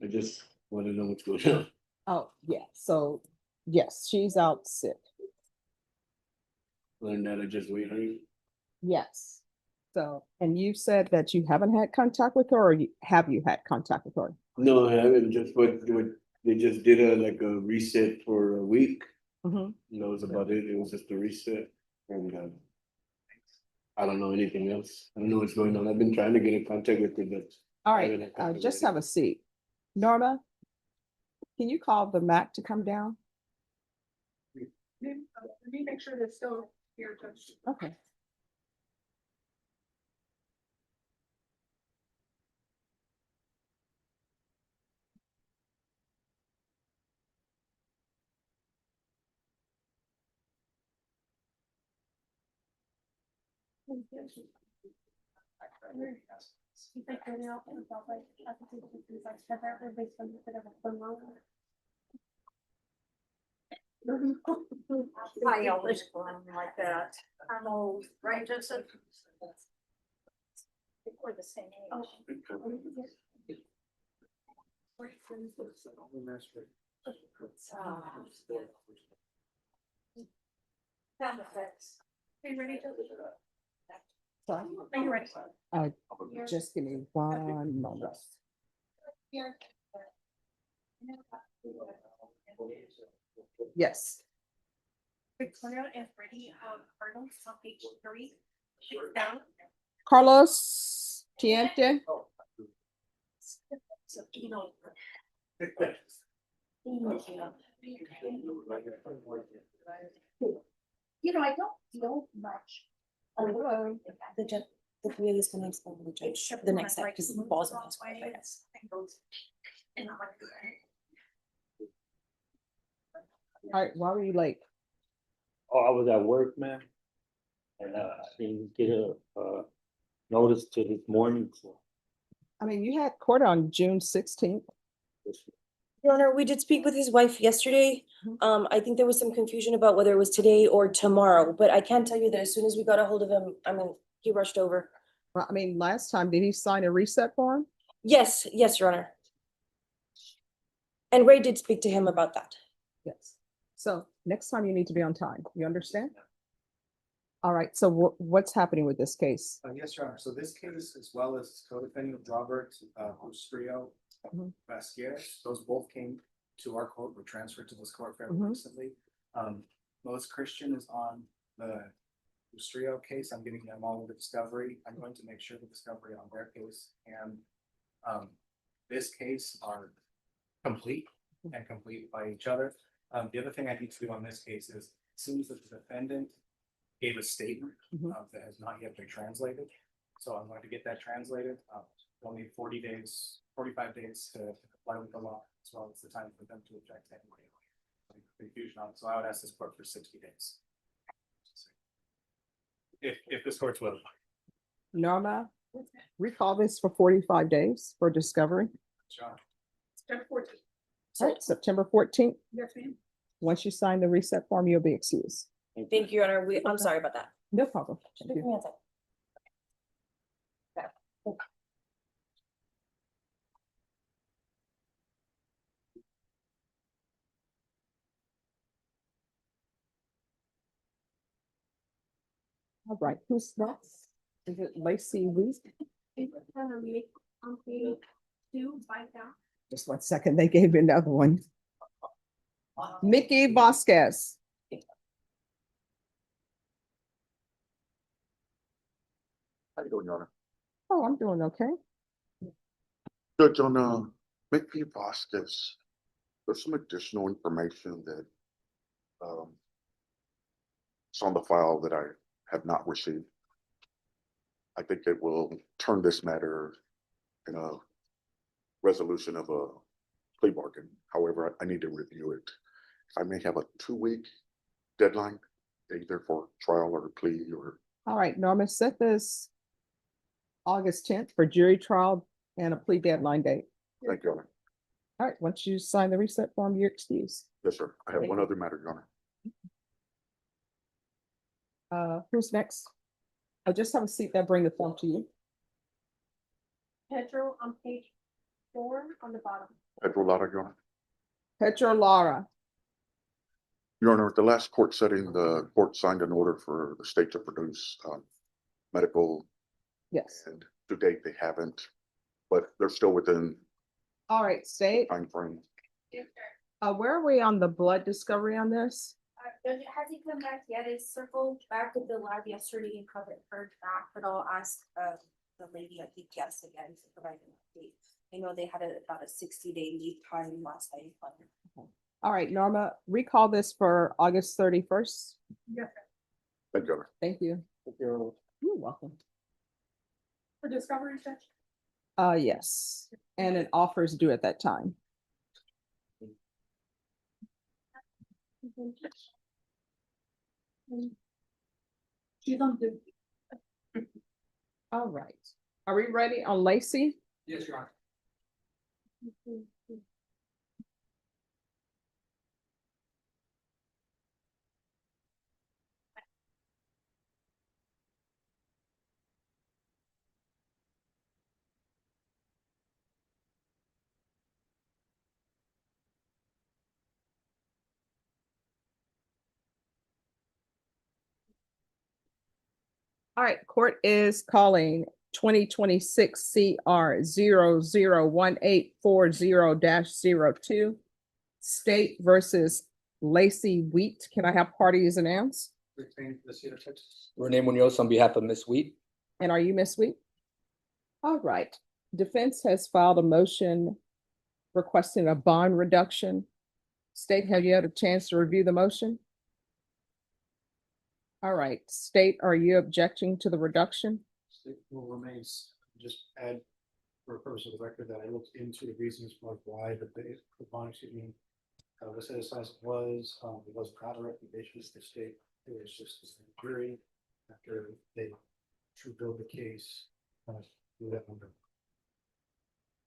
I just want to know what's going on. Oh, yeah, so, yes, she's out sick. Learn that I just wait on you. Yes. So, and you said that you haven't had contact with her, or have you had contact with her? No, I haven't. Just what they just did like a reset for a week. Mhm. That was about it. It was just a reset, and I don't know anything else. I don't know what's going on. I've been trying to get in contact with her, but All I haven't right, had contact just with have a seat. Norma, can you call the MAC to come down? Let me make sure they're still here, Judge. Okay. I always run like that. I'm old, right, Joseph? We're the same age. Sound effects. Are you ready, Joseph? Sorry. Are you ready? Just give me one moment. Yes. Victoria is ready. Carlos on page 3. She's down. Carlos Tiente. So, you know. You know, I don't know much. Hello. The three of us can explain to the judge the next step because the ball's in his court, I guess. And I'm like, All right, why were you late? Oh, I was at work, man. And I didn't get a notice till this morning, so. I mean, you had court on June 16th. Your Honor, we did speak with his wife yesterday. I think there was some confusion about whether it was today or tomorrow, but I can tell you that as soon as we got a hold of him, I mean, he rushed over. Well, I mean, last time, did he sign a reset form? Yes, Your Honor. And Ray did speak to him about that. Yes. So next time you need to be on time. You understand? All right, so what's happening with this case? Yes, Your Honor. So this case, as well as co-defendant Robert Ostrio, Mhm. Vasquez, those both came to our court, were transferred to this court fairly Mhm. recently. Lois Christian is on the Ostrio case. I'm giving them all the discovery. I'm going to make sure the discovery on their case and this case are complete and complete by each other. The other thing I need to do on this case is, it seems that the defendant gave a statement that has not yet been translated. So I'm going to get that translated. We'll need 40 days, 45 days to comply with the law, as well as the time for them to object anyway. Confusion on it. So I would ask this court for 60 days. If this court's willing. Norma, recall this for 45 days for discovery. John. Step 14. All right, September 14th. Yes, ma'am. Once you sign the reset form, you'll be excused. Thank you, Your Honor. I'm sorry about that. No problem. Thank Give you. me a second. All right, who's next? Is it Lacy Wheat? On page 2, 5 down. Just 1 second, they gave me another one. Mickey Vasquez. How you doing, Your Honor? Oh, I'm doing okay. Judge, on Mickey Vasquez, there's some additional information that it's on the file that I have not received. I think it will turn this matter in a resolution of a plea bargain. However, I need to review it. I may have a 2-week deadline, either for trial or plea or. All right, Norma, set this August 10th for jury trial and a plea deadline date. Thank you, Your Honor. All right, once you sign the reset form, you're excused. Yes, sir. I have one other matter, Your Honor. Who's next? I just have a seat that bring the form to you. Pedro on page 4 on the bottom. Pedro Lara, Your Honor. Pedro Lara. Your Honor, at the last court setting, the court signed an order for the state to produce medical, Yes. and to date, they haven't, but they're still within All right, state. timeframe. Where are we on the blood discovery on this? Judge, has he come back yet? It's circled back with the lab yesterday and covered her back, but I'll ask the lady, I think, yes, again, to provide an update. I know they had about a 60-day lead time last I funded. All right, Norma, recall this for August 31st. Thank you, Your Honor. Thank you. You're welcome. For discovery, Judge? Yes, and an offer is due at that time. She's on the. All right. Are we ready on Lacy? Yes, Your Honor. All right, court is calling 2026 CR 001840-02. State versus Lacy Wheat. Can I have parties announced? Retained for the state of Texas. Renee Munoz on behalf of Ms. Wheat. And are you Miss Wheat? All right. Defense has filed a motion requesting a bond reduction. State, have you had a chance to review the motion? All right. State, are you objecting to the reduction? State will remains, just add for purpose of the record that I looked into the reasons for why the bond, excuse me, was set aside was, it was not a recommendation of the state. It was just a jury after they true build the case. Do that number.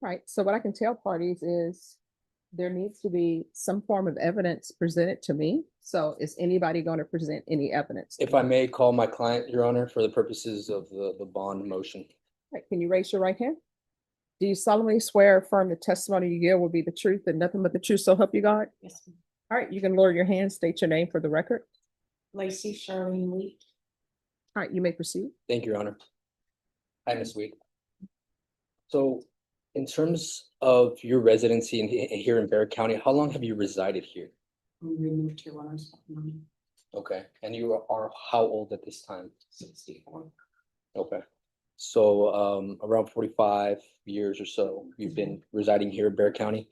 Right, so what I can tell parties is there needs to be some form of evidence presented to me. So is anybody going to present any evidence? If I may call my client, Your Honor, for the purposes of the bond motion. Right, can you raise your right hand? Do you solemnly swear or affirm the testimony you give will be the truth and nothing but the truth, so help you God? Yes, ma'am. All right, you can lower your hand, state your name for the record. Lacy Charlene Wheat. All right, you may proceed. Thank you, Your Honor. Hi, Ms. Wheat. So in terms of your residency here in Barrett County, how long have you resided here? We moved here when I was 9, Okay, and you are how old at this time? 64. Okay, so around 45 years or so, you've been residing here in Barrett County.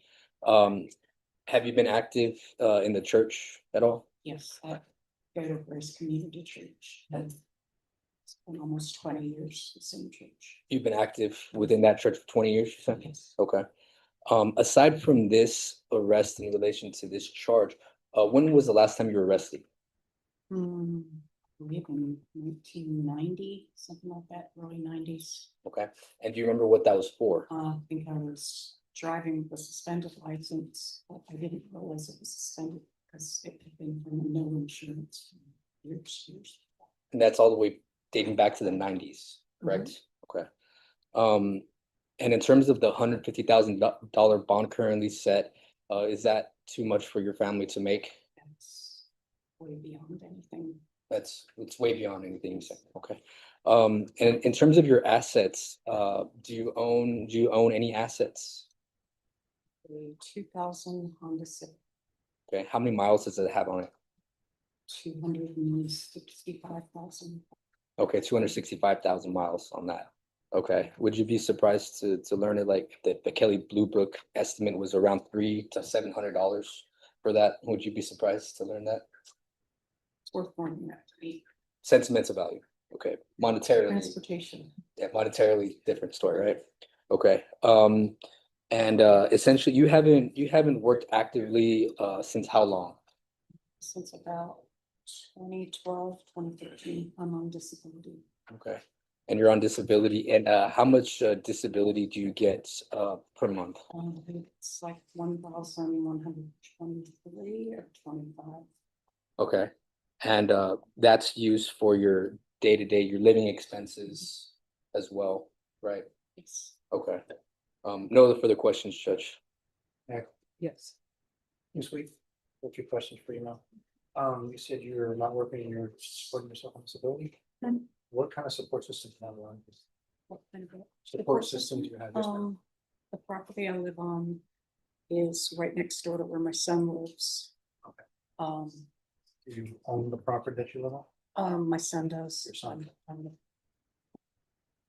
Have you been active in the church at all? Yes, at Greater Grace Community Church. It's been almost 20 years, the same church. You've been active within that church for 20 years, you said? Yes. Okay. Aside from this arrest in relation to this charge, when was the last time you were arrested? I believe in 1990, something like that, early 90s. Okay, and do you remember what that was for? I think I was driving with a suspended license, but I didn't realize it was suspended because it had been from no insurance for years. And that's all the way dating back to the 90s, correct? Okay. And in terms of the $150,000 bond currently set, is that too much for your family to make? That's way beyond anything. It's way beyond anything you said. Okay. And in terms of your assets, do you own any assets? The 2000 Honda Civic, Okay, how many miles does it have on it? 265,000. Okay, 265,000 miles on that. Okay, would you be surprised to learn it like the Kelly Blue Book estimate was around $300 to $700 for that? Would you be surprised to learn that? It's worth more than that to me. Sentimental value. Okay, monetarily, Transportation. yeah, monetarily different story, right? Okay. And essentially you haven't worked actively since how long? Since about 2012, 2013, I'm on disability. Okay. And you're on disability, and how much disability do you get per month? It's like 1,123 or 25. Okay. And that's used for your day-to-day, your living expenses as well, right? Yes. Okay. No other further questions, Judge. Yes. Ms. Wheat, a few questions for you now. You said you're not working and you're supporting yourself on disability. Mhm. What kind of support system do you have on? What kind of a- Support system do you have? just now? The property I live on is right next door to where my son lives. Okay. Um, Do you own the property that you live on? my son does. Your son. I'm-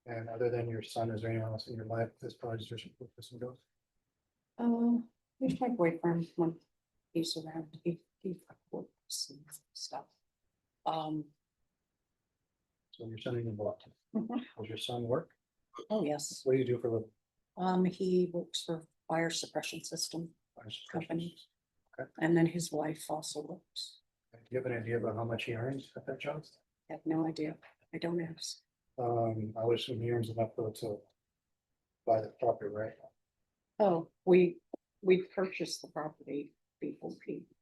And other than your son, is there anyone else in your life as far as your support system goes? He's my boyfriend when he's around, he works and stuff. So your son and your Mhm. Does your son work? Oh, yes. What do you do for a living? He works for fire suppression system Fire suppression? company. Okay. And then his wife also works. Do you have an idea about how much he earns at that job? I have no idea. I don't ask. I would assume he earns enough though to buy the property, right? Oh, we purchased the property before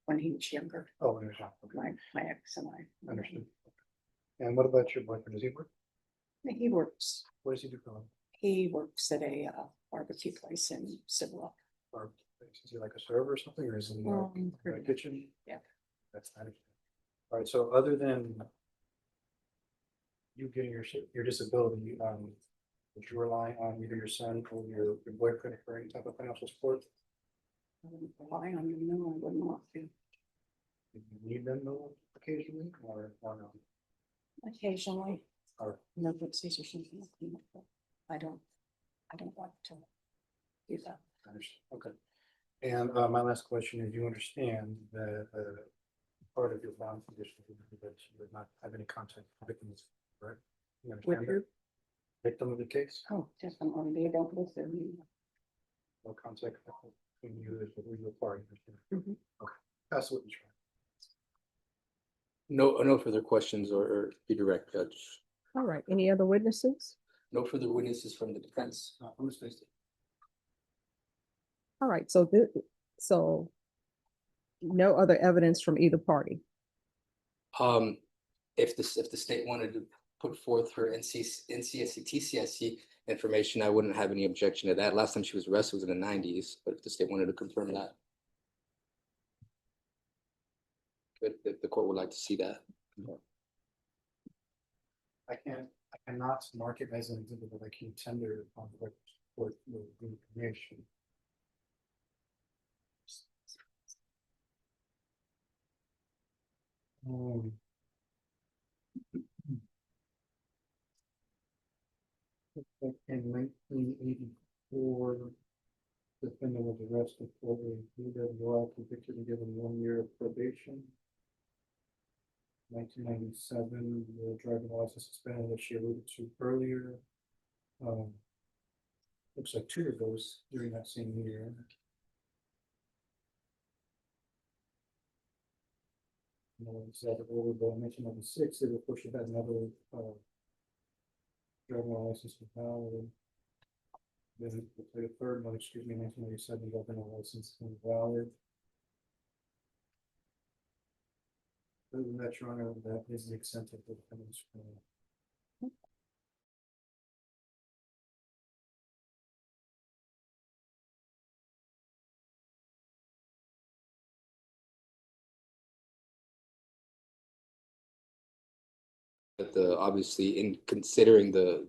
when he was younger, Oh, there's not. Okay, my ex and I. understood. And what about your boyfriend? Does he work? He works, What does he do for a living? he works at a barbecue place in Cibolo. Or is he like a server or something, or is he in the Pretty much, kitchen? yeah. That's nice. All right, so other than you getting your disability, would you rely on either your son or your boyfriend for any type of financial support? I wouldn't rely on him, no, I wouldn't want to. Do you need them though occasionally or no? Occasionally, Or emergencies or something like that, but I don't want to do that. okay. And my last question is, you understand that part of your bond condition is that you would not have any contact with victims, correct? You With understand who? that? Victim of the case, Oh, definitely, they don't live there anymore. no contact between you as a legal party. Mhm. Okay, that's what you're No further questions or be direct, Judge. All right. Any other witnesses? No further witnesses from the defense. trying. I'm just listening. All right. So no other evidence from either party. If the state wanted to put forth her NCSC, TCSC information, I wouldn't have any objection to that. Last time she was arrested was in the 90s, but if the state wanted to confirm that. If the court would like to see that. I cannot mark it as an exhibit that I can tender on the court with the information. In 1984, defendant was arrested for a DWI convicted and given 1 year of probation. 1997, the driving license suspended, that she alluded to earlier. Looks like 2 of those during that same year. Said over the 1996, they of course she had another driving license was valid. Then the third one, excuse me, 1997 driving license invalid. Other than that, Your Honor, that is the extent of the defendant's But obviously in considering the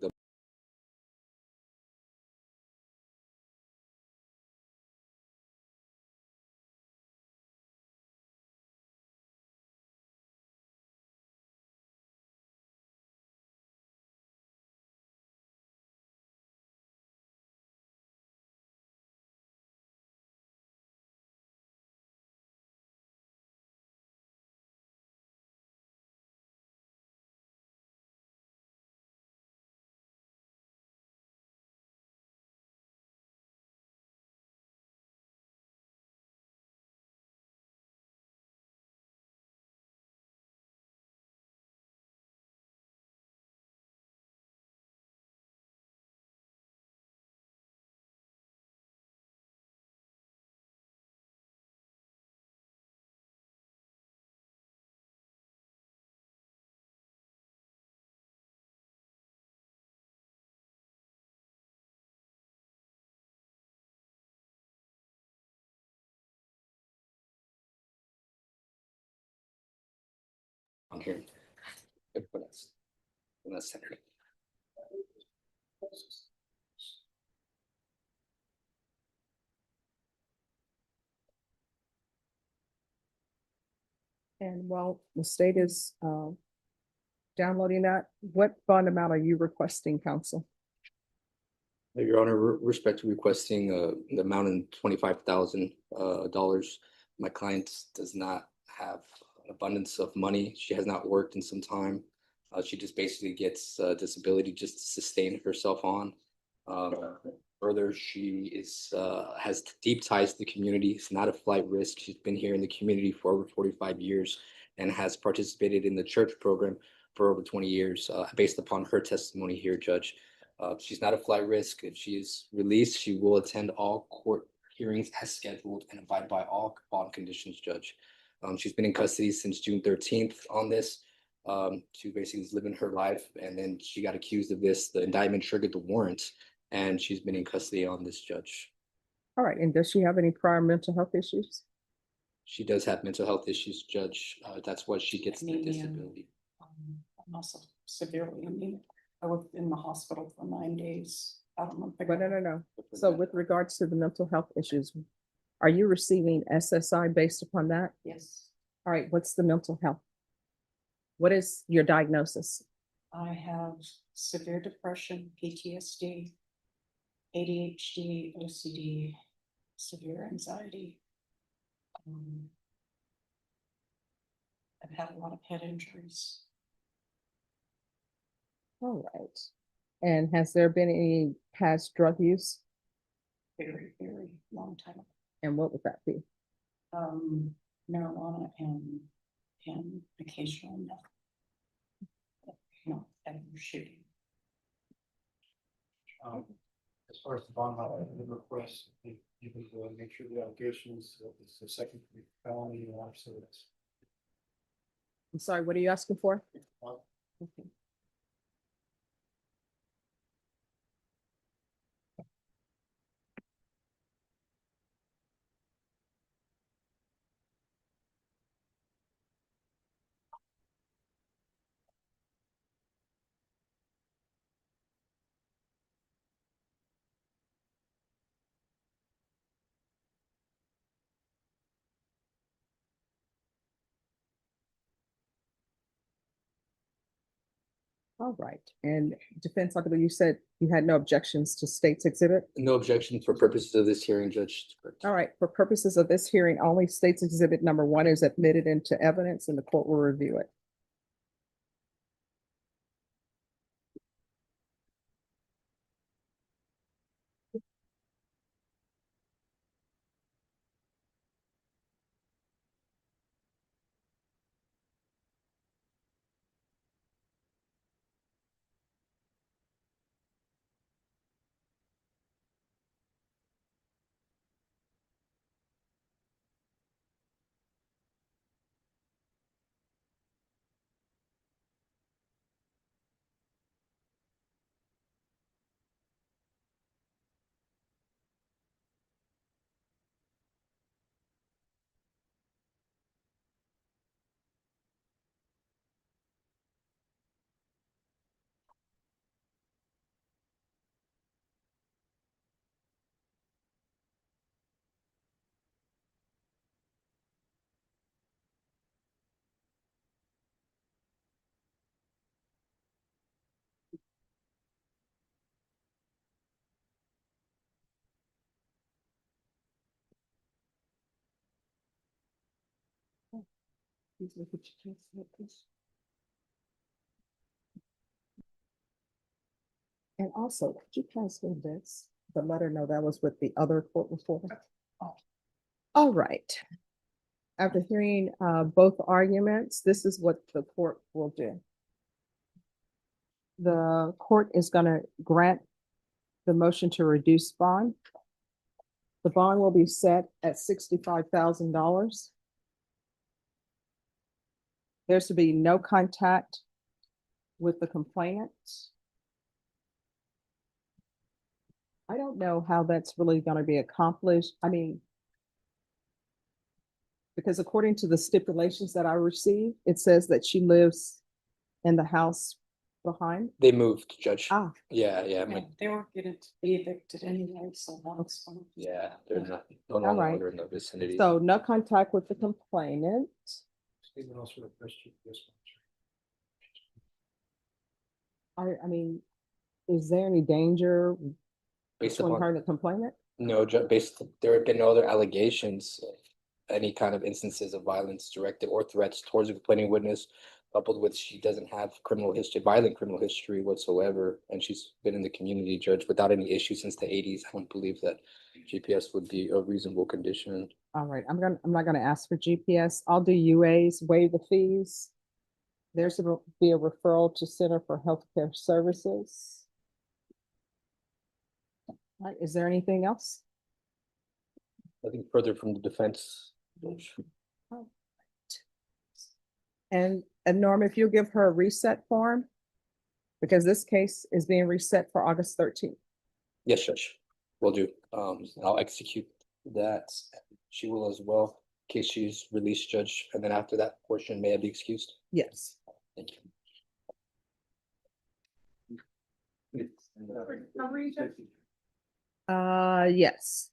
on here. Yep, when that's centered. And while the state is downloading that, what bond amount are you requesting, counsel? Your Honor, respect to requesting the amount in $25,000 dollars. My client does not have an abundance of money. She has not worked in some time. She just basically gets disability just to sustain herself on. Further, she has deep ties to the community. It's not a flight risk. She's been here in the community for over 45 years and has participated in the church program for over 20 years, based upon her testimony here, Judge. She's not a flight risk. If she is released, she will attend all court hearings as scheduled and abide by all bond conditions, Judge. She's been in custody since June 13th on this. She basically is living her life, and then she got accused of this. The indictment triggered the warrant, and she's been in custody on this, Judge. All right, and does she have any prior mental health issues? She does have mental health issues, Judge. That's why she gets the Anemia. disability. I'm also severely anemic. I was in the hospital for 9 days. I don't know. But no. So with regards to the mental health issues, are you receiving SSI based upon that? Yes, All right, what's the mental health? What is your diagnosis? I have severe depression, PTSD, ADHD, OCD, severe anxiety. I've had a lot of head injuries. All right. And has there been any past drug use? Very, very long time. And what would that be? Marijuana and occasional meth. No, ever shooting. As far as the bond, I would request that you can go and make sure the allegations, it's the second felony and also it's. I'm sorry, what are you asking for? Okay. All right, and defense, I believe you said you had no objections to state's exhibit? No objection for purposes of this hearing, Judge. Correct. All right, for purposes of this hearing, only state's exhibit number 1 is admitted into evidence and the court will review it. Please look at your case, please. And also, could you pass me this, but let her know that was with the other court reporter? All right. After hearing both arguments, this is what the court will do. The court is going to grant the motion to reduce bond. The bond will be set at $65,000. There's to be no contact with the complainant. I don't know how that's really going to be accomplished. I mean, Because according to the stipulations that I received, it says that she lives in the house behind. They moved, Judge. Ah, Yeah, Yeah, they weren't gonna be evicted anyway, so that's fine. yeah, they're not, no All right. longer in the vicinity. so no contact with the complainant. I mean, is there any danger Based between upon, her and the complainant? no, there have been no other allegations of any kind of instances of violence directed or threats towards a complaining witness, coupled with she doesn't have criminal history, violent criminal history whatsoever, and she's been in the community, Judge, without any issues since the eighties. I don't believe that GPS would be a reasonable condition. All right, I'm not gonna ask for GPS. I'll do UAs, waive the fees. There's to be a referral to Center for Healthcare Services. All right, is there anything else? Nothing further from the defense. Judge. And Norm, if you'll give her a reset form, because this case is being reset for August 13th. Yes, Judge, will do. I'll execute that. She will as well, in case she's released, Judge, and then after that portion, may I be excused? Yes. Thank you. Yes.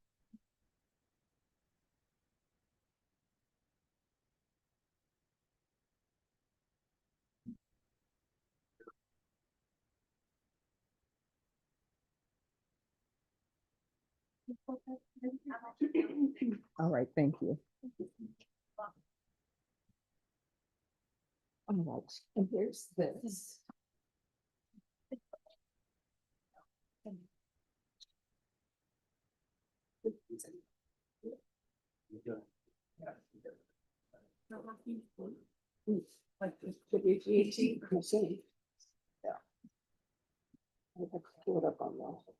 All right, thank you. All right, and here's this. Like this could be 18%. Yeah. I have to pull it up on that.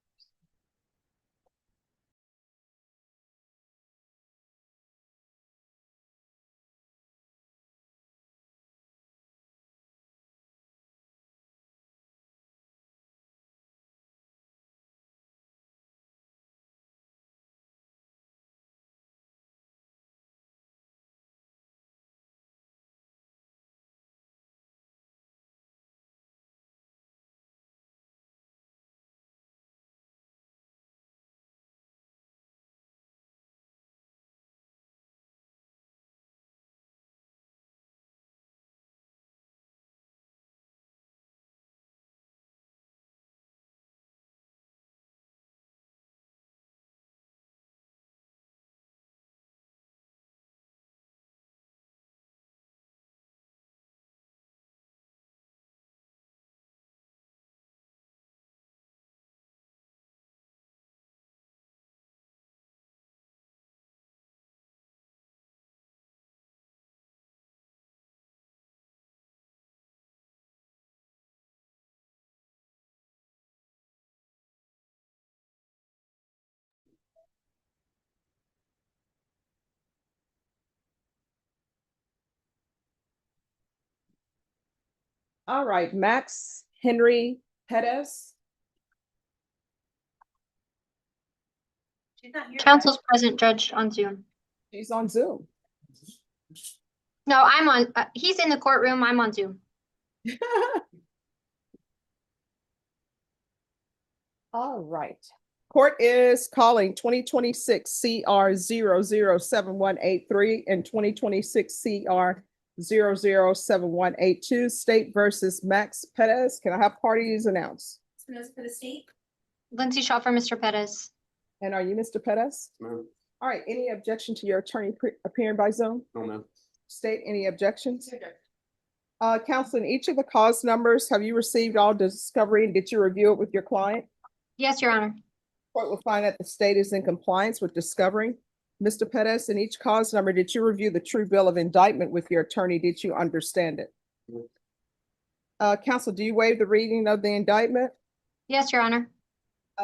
All right, Max Henry Pettis. Council's present, Judge, on Zoom. She's on Zoom. No, I'm on, he's in the courtroom, I'm on Zoom. All right. Court is calling 2026 CR 007183 and 2026 CR 007182 State versus Max Pettis. Can I have parties announced? For the state. Lindsay Shaw for Mr. Pettis. And are you Mr. Pettis? Ma'am. All right, any objection to your attorney appearing by Zoom? No, ma'am. State, any objections? Counsel, in each of the cause numbers, have you received all discovery and did you review it with your client? Yes, Your Honor. Court will find that the state is in compliance with discovery. Mr. Pettis, in each cause number, did you review the true bill of indictment with your attorney? Did you understand it? Counsel, do you waive the reading of the indictment? Yes, Your Honor.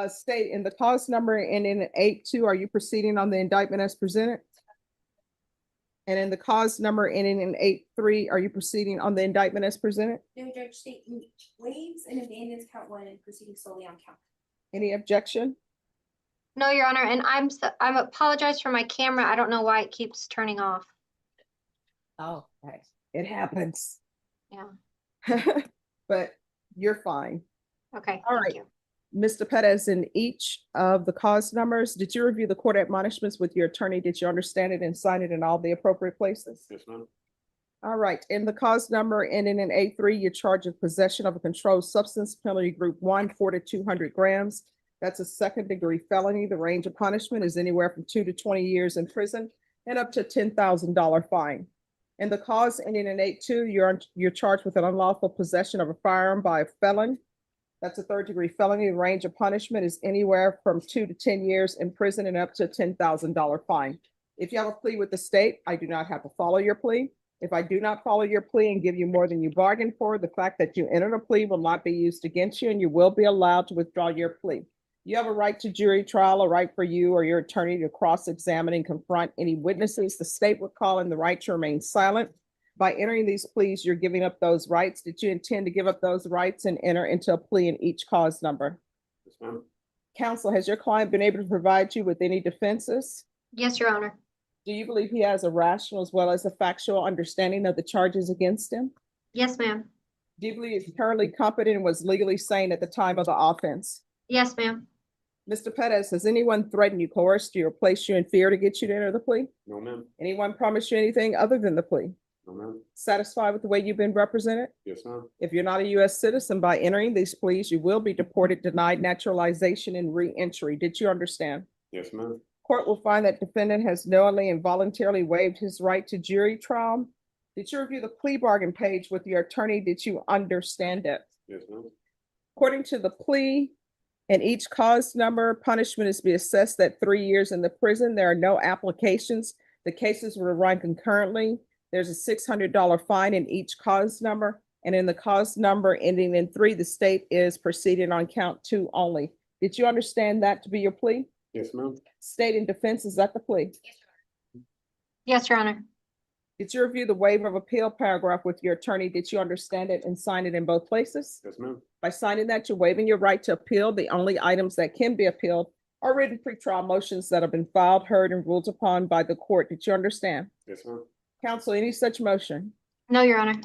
State, in the cause number and in 8-2, are you proceeding on the indictment as presented? And in the cause number and in 8-3, are you proceeding on the indictment as presented? No, Judge, state waives and abandons count 1 and proceeding solely on count. Any objection? No, Your Honor, and I'm apologize for my camera. I don't know why it keeps turning off. Oh, okay. It happens. Yeah. But you're fine. Okay, All thank right. you. Mr. Pettis, in each of the cause numbers, did you review the court admonishments with your attorney? Did you understand it and sign it in all the appropriate places? Yes, ma'am. All right, in the cause number ending in A3, you're charged with possession of a controlled substance, penalty group 1, 4 to 200 grams. That's a second-degree felony. The range of punishment is anywhere from 2 to 20 years in prison and up to $10,000 fine. In the cause ending in A2, you're charged with an unlawful possession of a firearm by a felon. That's a third-degree felony. The range of punishment is anywhere from 2 to 10 years in prison and up to a $10,000 fine. If you have a plea with the state, I do not have to follow your plea. If I do not follow your plea and give you more than you bargained for, the fact that you entered a plea will not be used against you and you will be allowed to withdraw your plea. You have a right to jury trial, a right for you or your attorney to cross-examine and confront any witnesses. The state would call in the right to remain silent. By entering these pleas, you're giving up those rights. Did you intend to give up those rights and enter into a plea in each cause number? Yes, ma'am. Counsel, has your client been able to provide you with any defenses? Yes, Your Honor. Do you believe he has a rational as well as a factual understanding of the charges against him? Yes, ma'am. Do you believe he's currently competent and was legally sane at the time of the offense? Yes, ma'am. Mr. Pettis, has anyone threatened you, coerced you, or placed you in fear to get you to enter the plea? No, ma'am. Anyone promised you anything other than the plea? No, ma'am. Satisfied with the way you've been represented? Yes, ma'am. If you're not a U.S. citizen, by entering these pleas, you will be deported, denied naturalization, and re-entry. Did you understand? Yes, ma'am. Court will find that defendant has knowingly and voluntarily waived his right to jury trial. Did you review the plea bargain page with your attorney? Did you understand it? Yes, ma'am. According to the plea and each cause number, punishment is to be assessed at 3 years in the prison. There are no applications. The cases will run concurrently. There's a $600 fine in each cause number. And in the cause number ending in 3, the state is proceeding on count 2 only. Did you understand that to be your plea? Yes, ma'am. State and defense, is that the plea? Yes, Your Honor. Did you review the waiver of appeal paragraph with your attorney? Did you understand it and sign it in both places? Yes, ma'am. By signing that, you're waiving your right to appeal. The only items that can be appealed are written pretrial motions that have been filed, heard, and ruled upon by the court. Did you understand? Yes, ma'am. Counsel, any such motion? No, Your Honor.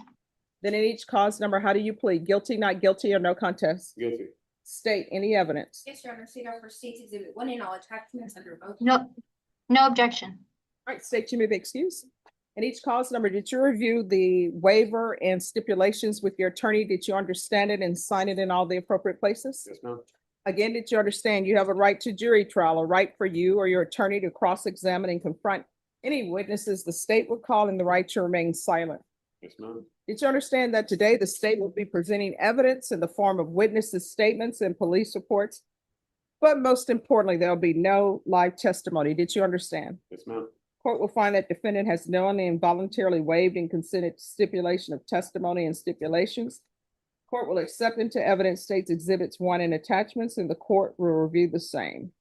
Then in each cause number, how do you plead? Guilty, not guilty, or no contest? Guilty. State any evidence. Yes, Your Honor, state for State's Exhibit 1 and all attachments under both. No, no objection. All right, state, you may be excused. In each cause number, did you review the waiver and stipulations with your attorney? Did you understand it and sign it in all the appropriate places? Yes, ma'am. Again, did you understand you have a right to jury trial, a right for you or your attorney to cross-examine and confront any witnesses the state would call in the right to remain silent? Yes, ma'am. Did you understand that today the state will be presenting evidence in the form of witnesses' statements and police reports? But most importantly, there'll be no live testimony. Did you understand? Yes, ma'am. Court will find that defendant has knowingly and voluntarily waived and consented to stipulation of testimony and stipulations. Court will accept into evidence states exhibits 1 and attachments, and the court will review the same.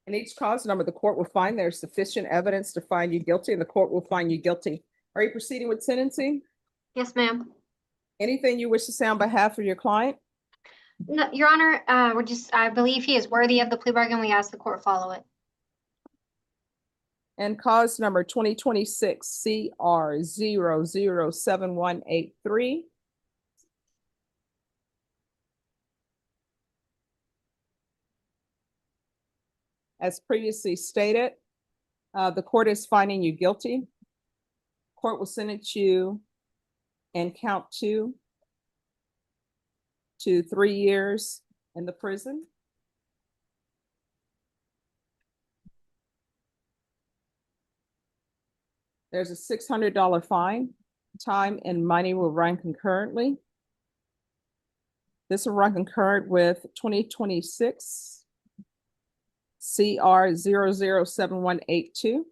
In each cause number, the court will find there's sufficient evidence to find you guilty, and the court will find you guilty. Are you proceeding with sentencing? Yes, ma'am. Anything you wish to say on behalf of your client? No, Your Honor, I believe he is worthy of the plea bargain. We ask the court follow it. And cause number 2026 CR 007183. As previously stated, the court is finding you guilty. Court will sentence you in count 2 to 3 years in the prison. There's a $600 fine. Time and money will run concurrently. This will run concurrent with 2026 CR 007182.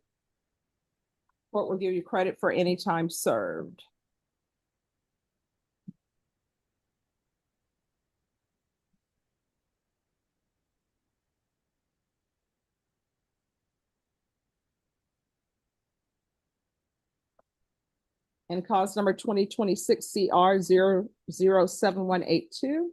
Court will give you credit for any time served. And cause number 2026 CR 007182.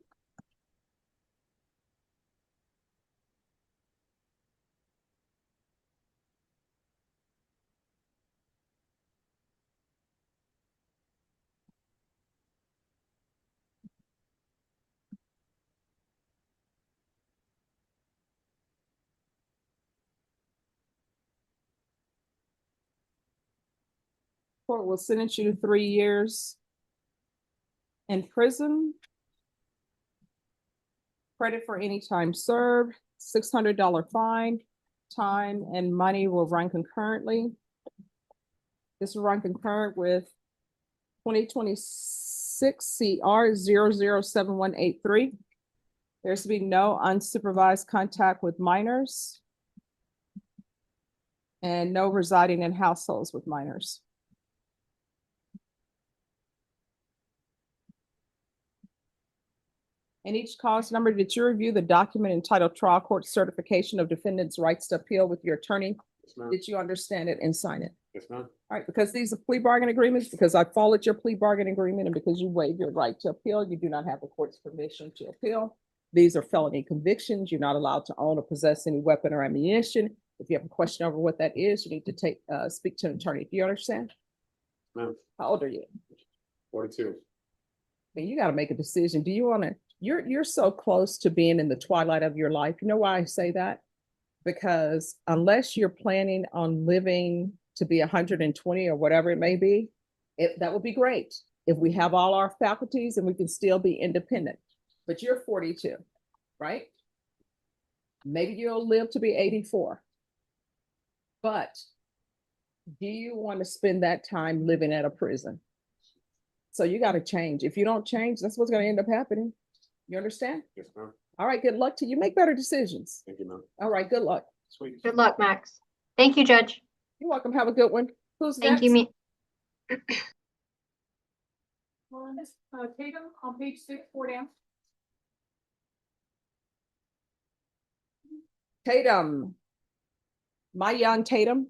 Court will sentence you to 3 years in prison. Credit for any time served, $600 fine. Time and money will run concurrently. This will run concurrent with 2026 CR 007183. There's to be no unsupervised contact with minors and no residing in households with minors. In each cause number, did you review the document entitled Trial Court Certification of Defendant's Rights to Appeal with your attorney? Yes, ma'am. Did you understand it and sign it? Yes, ma'am. All right, because these are plea bargain agreements, because I followed your plea bargain agreement, and because you waived your right to appeal, you do not have the court's permission to appeal. These are felony convictions. You're not allowed to own or possess any weapon or ammunition. If you have a question over what that is, you need to speak to an attorney. Do you understand? Ma'am, How old are you? 42. I mean, you got to make a decision. Do you want to? You're so close to being in the twilight of your life. You know why I say that? Because unless you're planning on living to be 120 or whatever it may be, that would be great if we have all our faculties and we can still be independent. But you're 42, right? Maybe you'll live to be 84. But do you want to spend that time living at a prison? So you got to change. If you don't change, that's what's going to end up happening. You understand? Yes, ma'am. All right, good luck to you. Make better decisions. Thank you, ma'am. All right, good luck. Sweet. Good luck, Max. Thank you, Judge. You're welcome. Have a good one. Who's Thank next? you, me. Tatum on page 6, 4 down. Tatum. My young Tatum.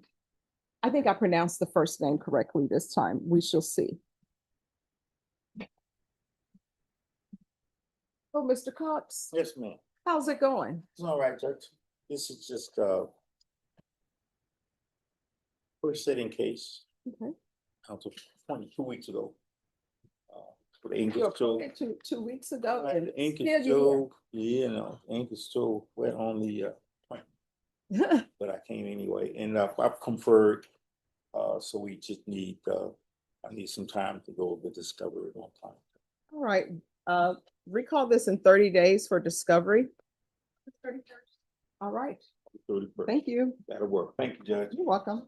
I think I pronounced the first name correctly this time. We shall see. Oh, Mr. Cox, Yes, ma'am. how's it going? It's all right, Judge. This is just, first sitting case. Okay. Out of 22 weeks ago. The ink You is still, appointed two weeks ago. the and ink still is you're still, ink is still wet on the, point, here. but I came anyway, and I've conferred, so we just need, I need some time to go over discovery on time. All right, recall this in 30 days for discovery. All right, 31st. thank you. That'll work. Thank you, Judge. You're welcome.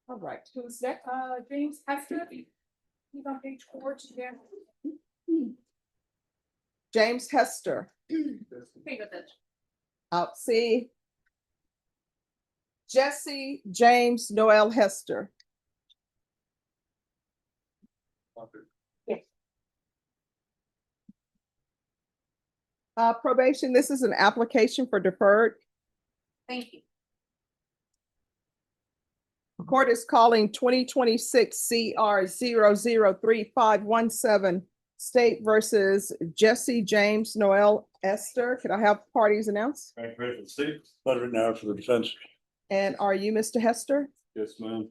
All right, who's next? James Hester, he's on page 4 again. James Hester. See. Jesse James Noel Hester. Probation, this is an application for deferred. Thank you. Court is calling 2026 CR 003517 State versus Jesse James Noel Hester. Could I have parties announced? Right, President Steve. Letter now for the defense. And are you Mr. Hester? Yes, ma'am.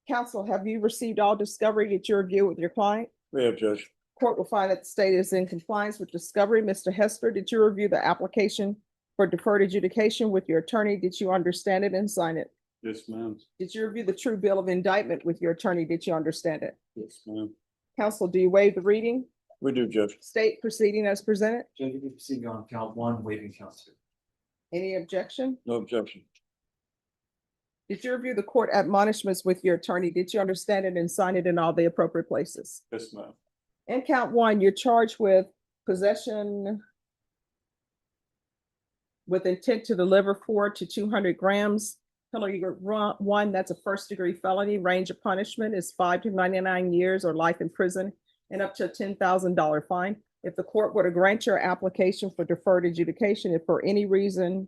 Counsel, have you received all discovery that you review with your client? We have, Judge. Court will find that the state is in compliance with discovery. Mr. Hester, did you review the application for deferred adjudication with your attorney? Did you understand it and sign it? Yes, ma'am. Did you review the true bill of indictment with your attorney? Did you understand it? Yes, ma'am. Counsel, do you waive the reading? We do, Judge. State proceeding as presented? Judge, you can proceed on count 1, waiving count 2. Any objection? No objection. Did you review the court admonishments with your attorney? Did you understand it and sign it in all the appropriate places? Yes, ma'am. In count 1, you're charged with possession with intent to deliver 4 to 200 grams. Felony 1, that's a first-degree felony. Range of punishment is 5 to 99 years or life in prison. and up to a $10,000 fine. If the court were to grant your application for deferred adjudication, if for any reason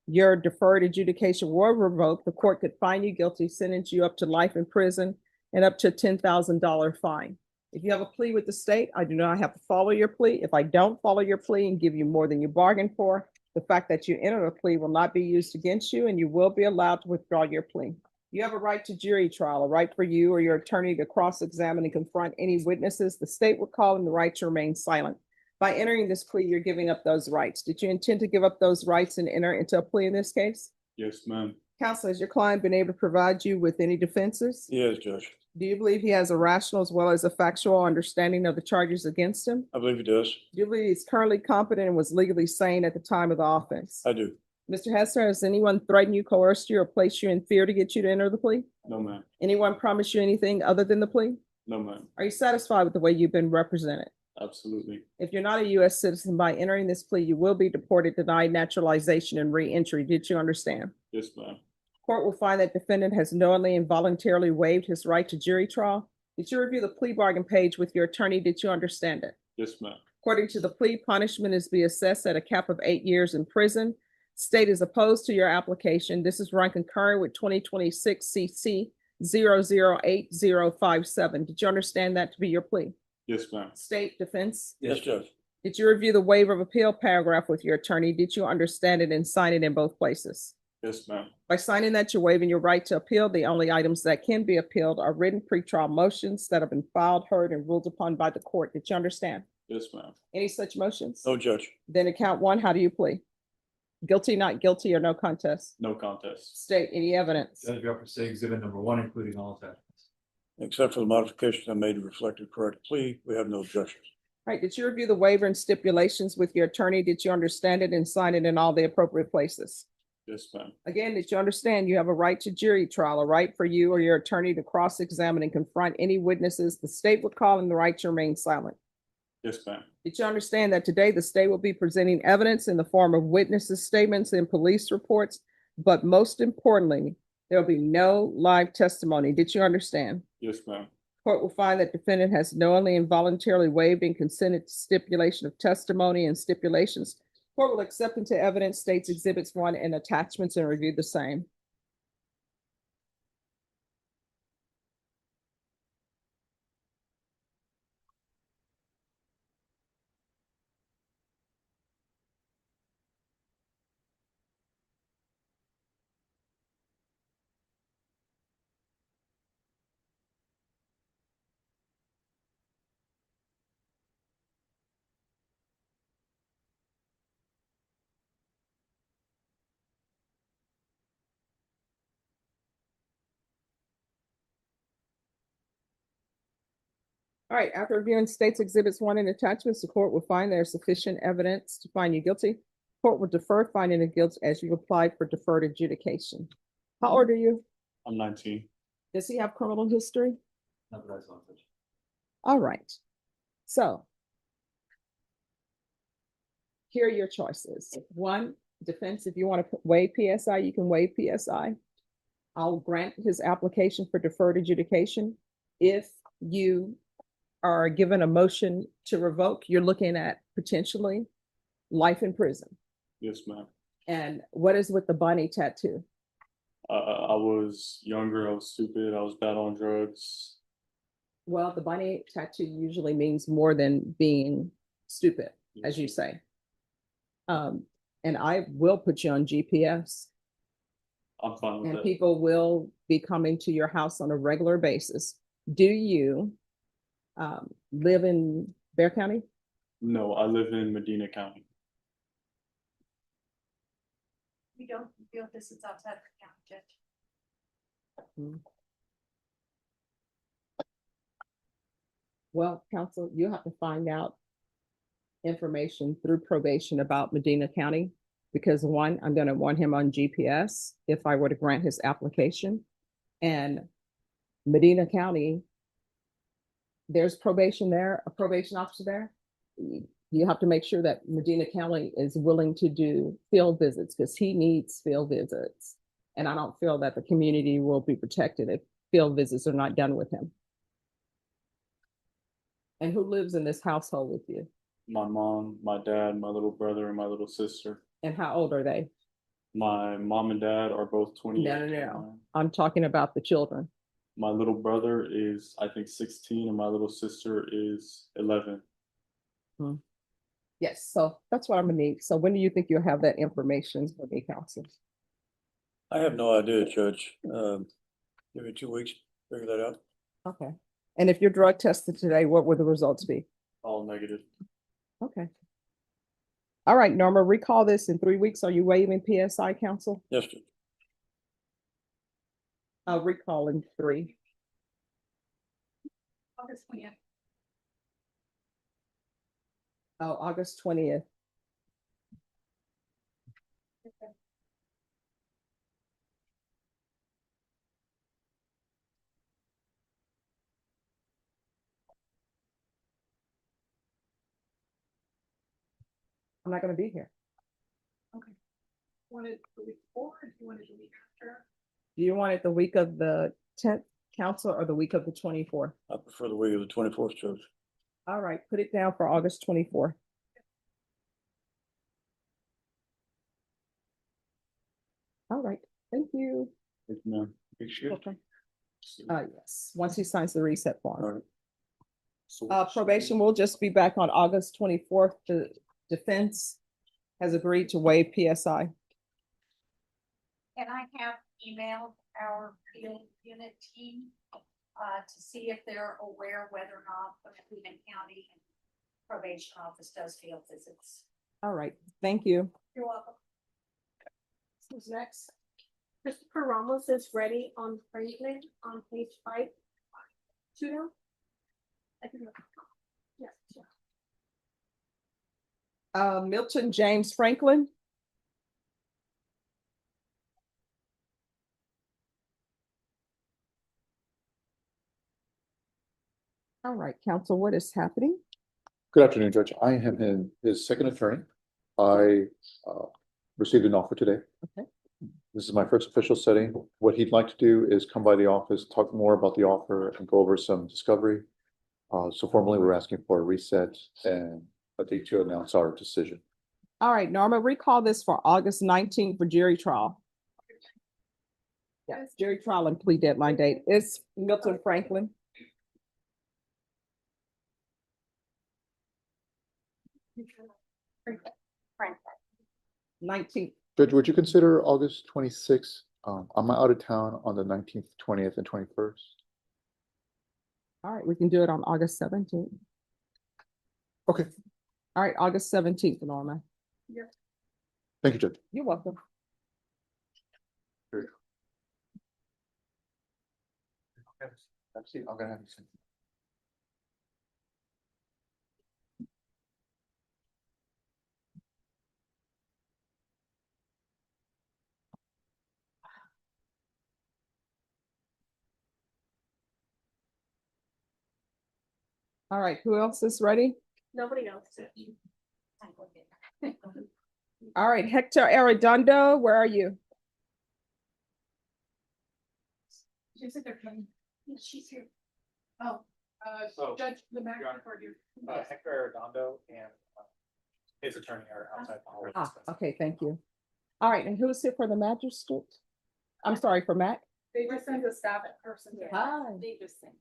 your deferred adjudication were revoked, the court could find you guilty, sentence you up to life in prison, and up to a $10,000 fine. If you have a plea with the state, I do not have to follow your plea. If I don't follow your plea and give you more than you bargained for, the fact that you entered a plea will not be used against you, and you will be allowed to withdraw your plea. You have a right to jury trial, a right for you or your attorney to cross-examine and confront any witnesses. The state will call them the right to remain silent. By entering this plea, you're giving up those rights. Did you intend to give up those rights and enter into a plea in this case? Yes, ma'am. Counsel, has your client been able to provide you with any defenses? Yes, Judge. Do you believe he has a rational as well as a factual understanding of the charges against him? I believe he does. Do you believe he's currently competent and was legally sane at the time of the offense? I do. Mr. Hester, has anyone threatened you, coerced you, or placed you in fear to get you to enter the plea? No, ma'am. Anyone promised you anything other than the plea? No, ma'am. Are you satisfied with the way you've been represented? Absolutely. If you're not a U.S. citizen, by entering this plea, you will be deported, denied naturalization, and re-entry. Did you understand? Yes, ma'am. Court will find that defendant has knowingly and voluntarily waived his right to jury trial. Did you review the plea bargain page with your attorney? Did you understand it? Yes, ma'am. According to the plea, punishment is to be assessed at a cap of 8 years in prison. State is opposed to your application. This is run concurrent with 2026 CC 008057. Did you understand that to be your plea? Yes, ma'am. State defense. Yes, Judge. Did you review the waiver of appeal paragraph with your attorney? Did you understand it and sign it in both places? Yes, ma'am. By signing that, you're waiving your right to appeal. The only items that can be appealed are written pretrial motions that have been filed, heard, and ruled upon by the court. Did you understand? Yes, ma'am. Any such motions? No, Judge. Then at count one, how do you plead? Guilty, not guilty, or no contest? No contest. State any evidence. Judge, you say exhibit number one, including all attachments. Except for the modifications I made to reflect the correct plea, we have no objections. All right, did you review the waiver and stipulations with your attorney? Did you understand it and sign it in all the appropriate places? Yes, ma'am. Again, did you understand you have a right to jury trial, a right for you or your attorney to cross-examine and confront any witnesses? The state would call them the right to remain silent. Yes, ma'am. Did you understand that today the state will be presenting evidence in the form of witnesses' statements and police reports? But most importantly, there will be no live testimony. Did you understand? Yes, ma'am. Court will find that defendant has knowingly and voluntarily waived and consented to stipulation of testimony and stipulations. Court will accept into evidence states exhibits 1 and attachments and review the same. All right, after reviewing states exhibits 1 and attachments, the court will find there is sufficient evidence to find you guilty. Court will defer finding of guilt as you applied for deferred adjudication. How old are you? I'm 19. Does he have criminal history? Not that I saw, Judge. All right. So here are your choices. 1, defense, if you want to waive PSI, you can waive PSI. I'll grant his application for deferred adjudication. If you are given a motion to revoke, you're looking at potentially life in prison. Yes, ma'am. And what is with the bunny tattoo? I was younger. I was stupid. I was bad on drugs. Well, the bunny tattoo usually means more than being stupid, as you say. And I will put you on GPS. I'm fine with And that. people will be coming to your house on a regular basis. Do you live in Bear County? No, I live in Medina County. We don't feel this is outside of the county, Judge. Well, counsel, you have to find out information through probation about Medina County, because 1, I'm going to want him on GPS if I were to grant his application. And Medina County, there's probation there, a probation officer there. You have to make sure that Medina County is willing to do field visits, because he needs field visits. And I don't feel that the community will be protected if field visits are not done with him. And who lives in this household with you? My mom, my dad, my little brother, and my little sister. And how old are they? My mom and dad are both 28. No. I'm talking about the children. My little brother is, I think, 16, and my little sister is 11. Yes, so that's what I'm gonna need. So when do you think you'll have that information for me, counsel? I have no idea, Judge. Give me 2 weeks, figure that out. Okay. And if you're drug tested today, what would the results be? All negative. Okay. All right, Norma, recall this in 3 weeks. Are you waiving PSI, counsel? Yes, Judge. Recall in 3. August 20th. Oh, August 20th. I'm not gonna be here. Wanted the week before, if you wanted the week after. Do you want it the week of the 10th, counsel, or the week of the 24th? I prefer the week of the 24th, Judge. All right, put it down for August 24th. All right, thank you. Thank you, ma'am. Appreciate it. Okay. Yes, once he signs the reset All form. right. So Probation will just be back on August 24th. The defense has agreed to waive PSI. And I have emailed our field unit team to see if they're aware whether or not the Cleveland County probation office does field visits. All right, thank you. You're welcome. Who's next? Christopher Ramos is ready on Franklin on page 5. Two down? Yes. Milton James Franklin. All right, counsel, what is happening? Good afternoon, Judge. I am his second attorney. I received an offer today. Okay. This is my first official setting. What he'd like to do is come by the office, talk more about the offer, and go over some discovery. So formally, we're asking for a reset and a date to announce our decision. All right, Norma, recall this for August 19th for jury trial. Yes, jury trial and plea deadline date. It's Milton Franklin. Franklin. 19th. Judge, would you consider August 26th? I'm out of town on the 19th, 20th, and 21st. All right, we can do it on August 17th. Okay. All right, August 17th, Norma. Thank you, Judge. You're welcome. Here you go. Okay. I'm gonna have you send. All right, who else is ready? Nobody else. All right, Hector Arredondo, where are you? She said they're coming. She's here. Oh, So, Judge, the back Your Honor, for you. Hector Arredondo and his attorney are outside the hall. Okay, thank you. All right, and who's here for the magistrate? I'm sorry, for Mac? They just sent a staff person. Hi. They just sent.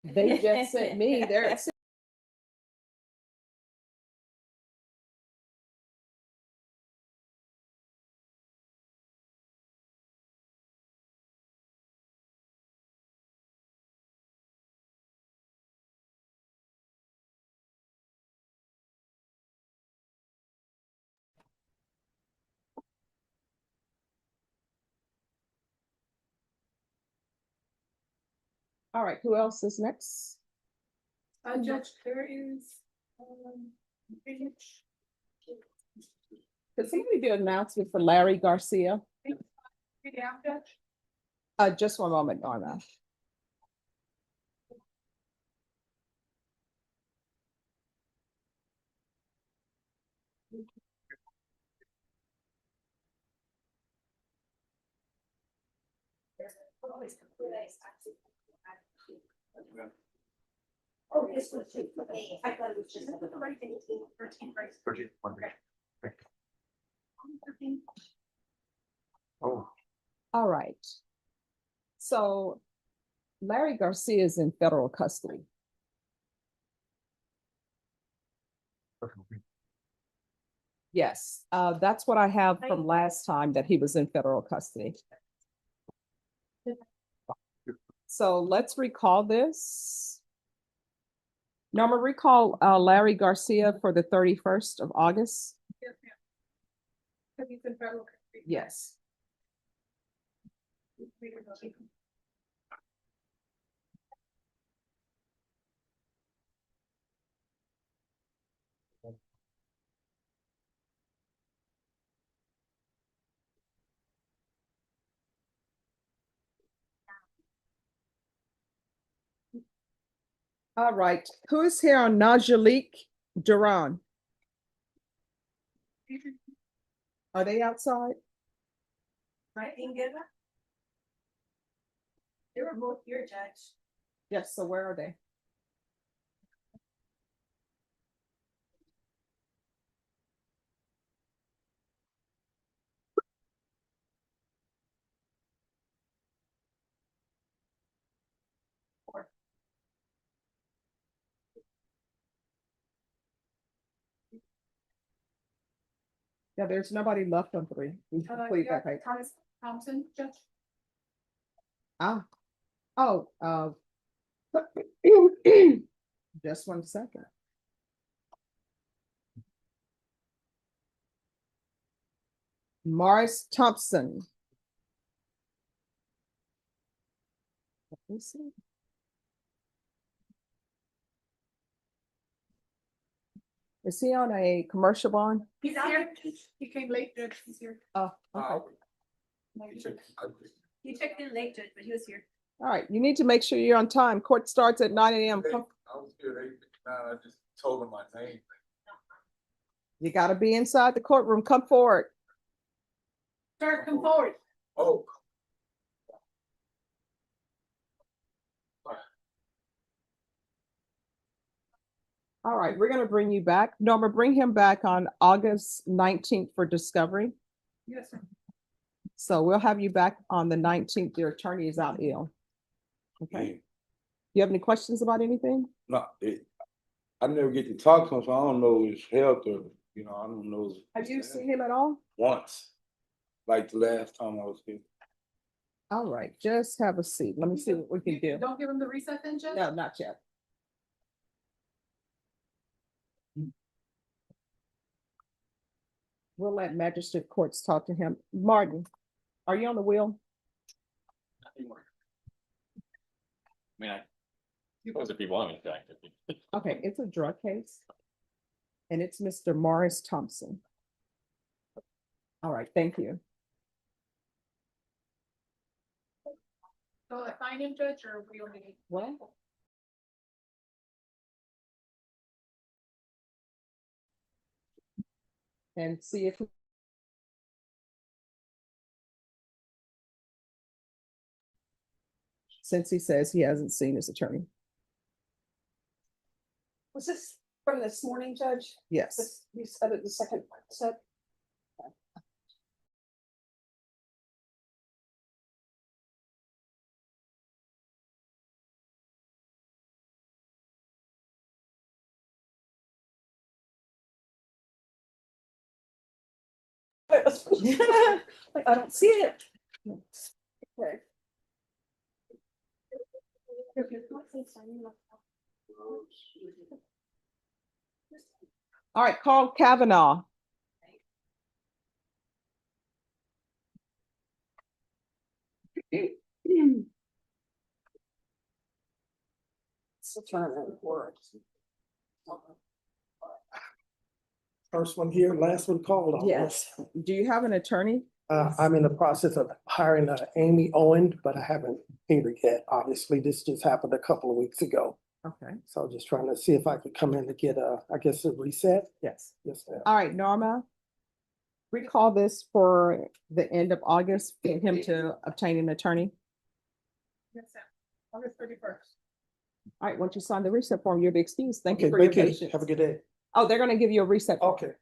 They just sent me, they're. All right, who else is next? Judge, there is, Could somebody do an announcement for Larry Garcia? Judge. Just one moment, Norma. Oh, this was too. Okay, I thought it was just. 13, right? 13, one minute. Okay. Oh, All right. So Larry Garcia is in federal custody. Yes, that's what I have from last time, that he was in federal custody. So let's recall this. Norma, recall Larry Garcia for the 31st of August. Yes. All right, who is here on Najalik Duran? Are they outside? Right, Inga? They were both here, Judge. Yes, so where are they? Yeah, there's nobody left on 3. We complete that paper. Thomas Thompson, Judge. Ah, oh, just 1 second. Morris Thompson. Let me see. Is he on a commercial bond? He's here. He came late, Judge. He's here. Oh, okay. He checked in late, Judge, but he was here. All right, you need to make sure you're on time. Court starts at 9 a.m. I was here, I just told them my name. You gotta be inside the courtroom. Come forward. Sir, come forward. Oh. All right, we're gonna bring you back. Norma, bring him back on August 19th for discovery. Yes, sir. So we'll have you back on the 19th. Your attorney is out ill. Okay. You have any questions about anything? No, I never get to talk to him, so I don't know his health or, I don't know. Have you seen him at all? Once, like the last time I was here. All right, just have a seat. Let me see what we can do. Don't give him the reset then, Judge? No, not yet. We'll let magistrate courts talk to him. Martin, are you on the wheel? Suppose if people want me to active. Okay, it's a drug case. And it's Mr. Morris Thompson. All right, thank you. So I find him, Judge, or we only? What? And see if since he says he hasn't seen his attorney. Was this from this morning, Judge? Yes. You said it the second set. Like, I don't see it. Okay. All right, Carl Kavanaugh. First one here, last one called. almost. Yes. Do you have an attorney? I'm in the process of hiring Amy Owen, but I haven't paid her yet. Obviously, this just happened a couple of weeks ago. Okay. So just trying to see if I could come in to get a reset. Yes. Yes, ma'am. All right, Norma. Recall this for the end of August for him to obtain an attorney. Yes, sir. August 31st. All right, once you sign the reset form, you'll be excused. Thank you Okay, for your thank you. patience. Have a good day. Oh, they're gonna give you a reset. form. Okay.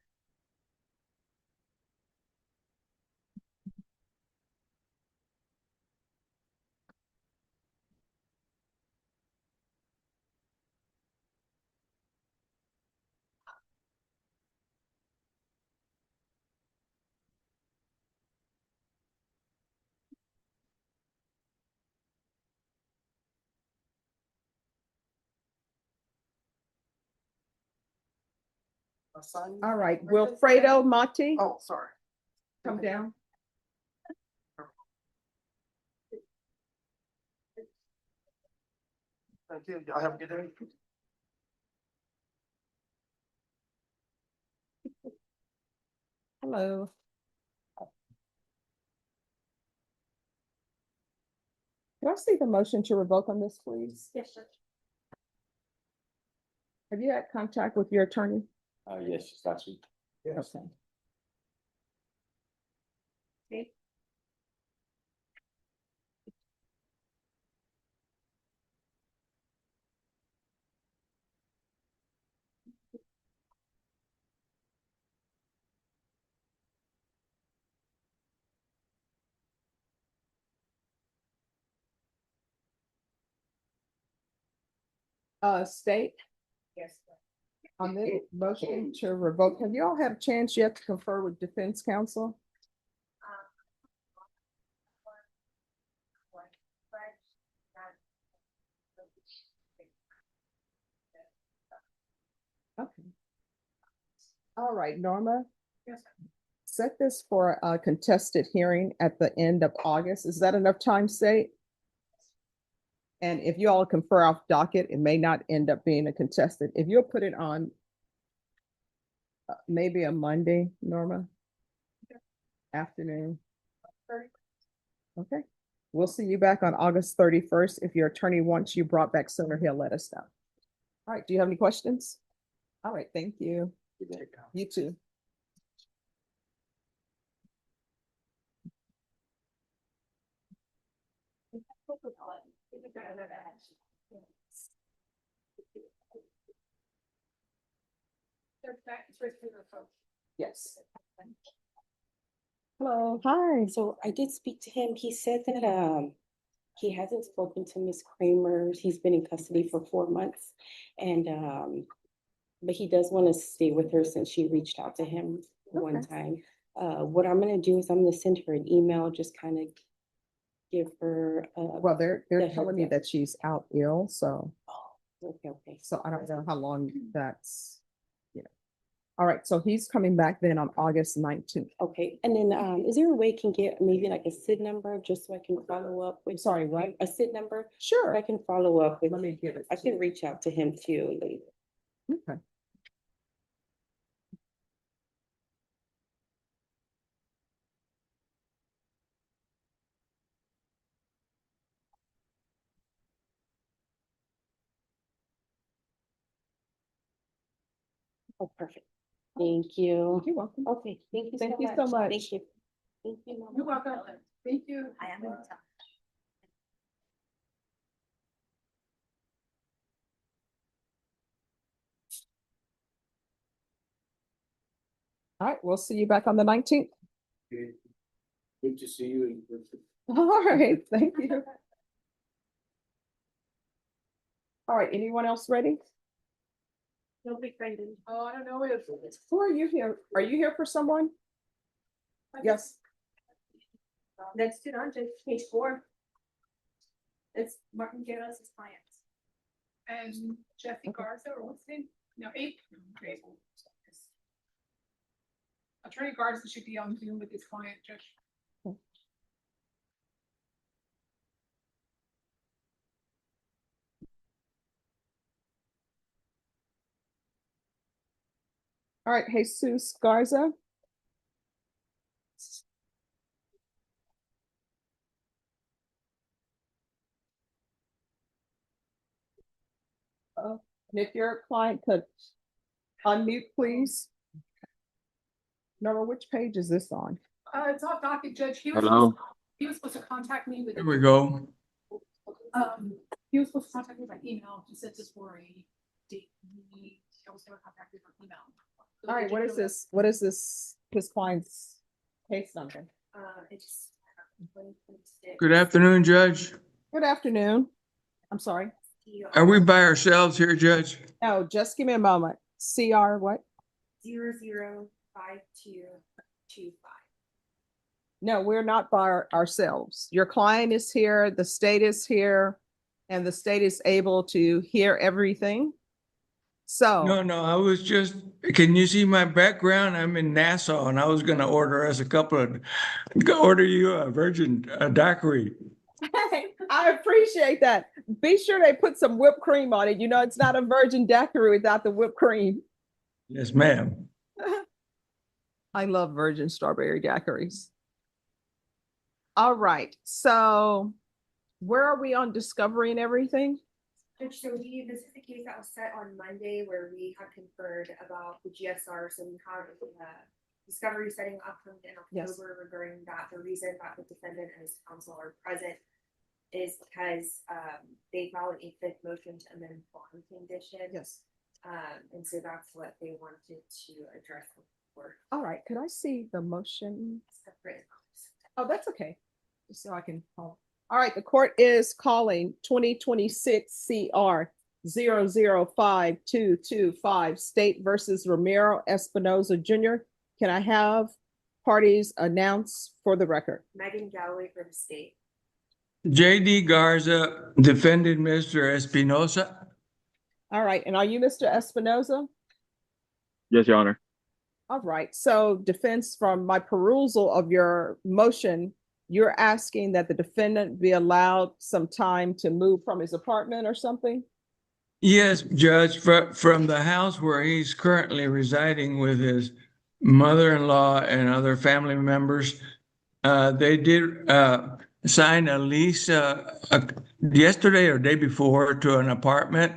All right, Wilfredo Monti, Oh, sorry. come down. Thank you. Y'all have a good day. Hello. Can I see the motion to revoke on this, please? Yes, sir. Have you had contact with your attorney? Yes, just last week. Yes. Okay. Okay. State Yes. on the motion to revoke, have you all had a chance yet to confer with defense counsel? Okay. All right, Norma, Yes. set this for a contested hearing at the end of August. Is that enough time, State? And if you all confer off docket, it may not end up being a contested. If you'll put it on maybe a Monday, Norma? Afternoon. Okay. We'll see you back on August 31st. If your attorney wants you brought back sooner, he'll let us know. All right, do you have any questions? All right, thank you. You too. Yes. Hello, hi. So I did speak to him. He said that he hasn't spoken to Miss Kramer. He's been in custody for 4 months. And but he does want to stay with her since she reached out to him one time. What I'm gonna do is I'm gonna send her an email, just kind of give her Well, they're the telling me heads up. that she's out ill, so Okay. so I don't know how long that's, you know. All right, so he's coming back then on August 19th. Okay, and then is there a way I can get maybe like a SID number just so I can follow up with? Sorry, what? A SID number? Sure. I can follow up with. Let me give it. I can reach out to him too later. Okay. Oh, perfect. Thank you. You're welcome. Okay, thank you so much. Thank you so much. Thank you. Thank you. Mama. You're welcome. Thank you. I am in town. All right, we'll see you back on the 19th. Good to see you in person. All right, thank you. All right, anyone else ready? Nobody friendly. Oh, I don't know if. Who are you here? Are you here for someone? Yes. Let's do it on to page 4. It's Martin Garros' clients. And Jeffy Garza, or what's his name? No, 8. Okay. Attorney Garza should be on Zoom with his client, Judge. All right, Jesus Garza. And if your client could unmute, please. Nora, which page is this on? It's off docket, Judge. He was Hello? He was supposed to contact me with. Here we go. He was supposed to contact me by email. He said this for a date. I was gonna contact me by email. All right, what is this? What is this? His client's case number? It's. Good afternoon, Judge. Good afternoon. I'm sorry. Are we by ourselves here, Judge? No, just give me a moment. CR what? 005225. No, we're not by ourselves. Your client is here, the state is here, and the state is able to hear everything. So. No, I was just, can you see my background? I'm in Nassau and I was gonna order us order you a virgin daiquiri. I appreciate that. Be sure they put some whipped cream on it. You know, it's not a virgin daiquiri without the whipped cream. Yes, ma'am. I love virgin strawberry daiquiris. All right, so where are we on discovery and everything? So this is the case that was set on Monday where we had conferred about the GSR. So we have discovery setting up in October regarding that. The reason that the defendant and his counsel are present is because they filed a fifth motion to amend bond condition. Yes. And so that's what they wanted to address before. All right, could I see the motion? Separate. Oh, that's okay. Just so I can call. All right, the court is calling 2026 CR 005225 State versus Ramiro Espinoza Jr. Can I have parties announce for the record? Megan Galloway for the state. JD Garza defended Mr. Espinosa. All right, and are you Mr. Espinoza? Yes, Your Honor. All right, so defense, from my perusal of your motion, you're asking that the defendant be allowed some time to move from his apartment or something? Yes, Judge, from the house where he's currently residing with his mother-in-law and other family members. They did sign a lease yesterday or day before to an apartment,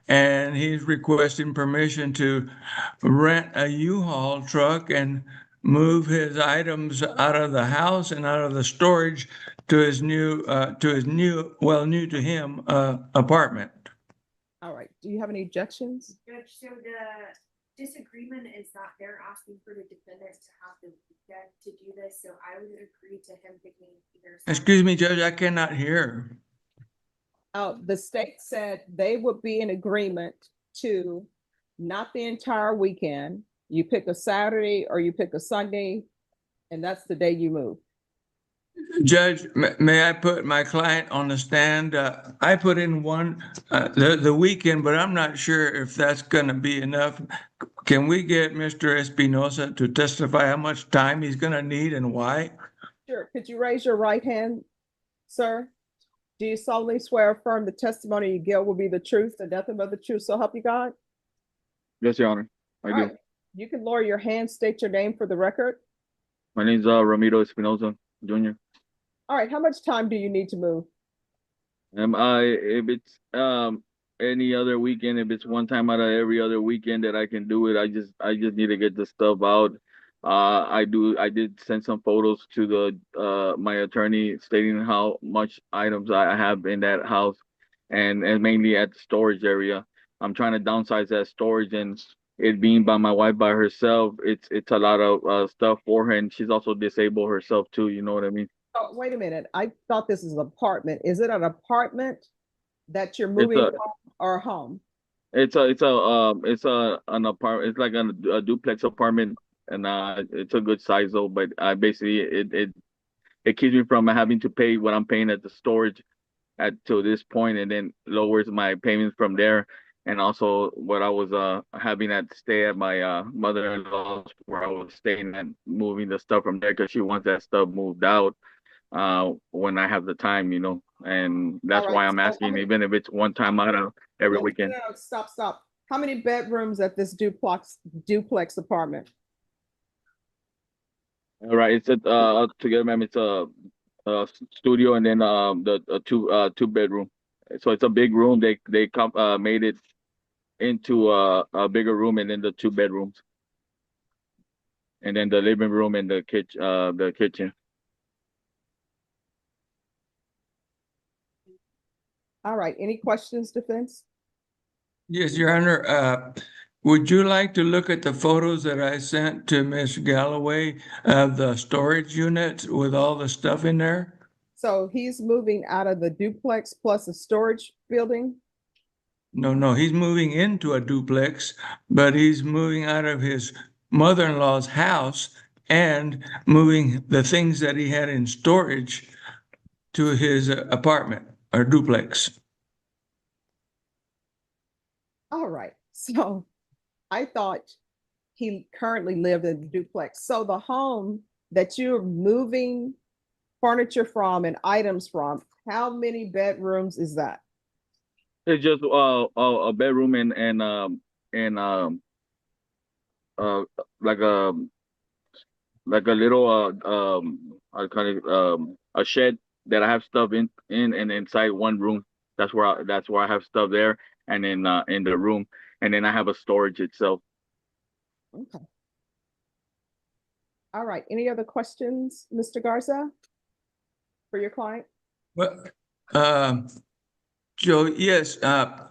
and he's requesting permission to rent a U-Haul truck and move his items out of the house and out of the storage to his new new to him apartment. All right, do you have any objections? Judge, so the disagreement is that they're asking for the defendant to have the weekend to do this, so I would agree to him picking either. Excuse me, Judge, I cannot hear. The state said they would be in agreement to not the entire weekend. You pick a Saturday or you pick a Sunday, and that's the day you move. Judge, may I put my client on the stand? I put in one the weekend, but I'm not sure if that's going to be enough. Can we get Mr. Espinosa to testify how much time he's going to need and why? Sure. Could you raise your right hand, sir? Do you solemnly swear or affirm the testimony you give will be the truth and nothing but the truth, so help you God? Yes, Your Honor. I do. Right. You can lower your hand, state your name for the record. My name's Ramiro Espinoza Jr. All right, how much time do you need to move? If it's any other weekend, if it's one time out of every other weekend that I can do it, I just need to get the stuff out. I did send some photos to the my attorney stating how much items I have in that house and mainly at the storage area. I'm trying to downsize that storage, and it being by my wife by herself, it's a lot of stuff for her, and she's also disabled herself too, you know what I mean? Oh, wait a minute. I thought this is an apartment. Is it an apartment that you're moving from or a home? It's an apartment. It's like a duplex apartment, and it's a good size though. But I basically it keeps me from having to pay what I'm paying at the storage to this point, and then lowers my payments from there. And also what I was having at stay at my mother-in-law's, where I was staying and moving the stuff from there because she wants that stuff moved out when I have the time, you know. And that's All right, why I'm so asking, even if it's one time out of every weekend. No, stop. How many bedrooms at this duplex apartment? All right, it's together, ma'am. It's a studio and then the two bedroom. So it's a big room. They made it into a bigger room, and then the two bedrooms, and then the living room and the kitchen. All right, any questions, defense? Yes, Your Honor, would you like to look at the photos that I sent to Ms. Galloway of the storage unit with all the stuff in there? So he's moving out of the duplex plus a storage building? No, he's moving into a duplex, but he's moving out of his mother-in-law's house and moving the things that he had in storage to his apartment or duplex. All right, so I thought he currently lived in a duplex. So the home that you're moving furniture from and items from, how many bedrooms is that? It's just a bedroom and like a little I call it a shed that I have stuff in and inside one room. That's where I have stuff there, and in the room, and then I have a storage itself. Okay. All right, any other questions, Mr. Garza? For your client? Well, Joe, yes,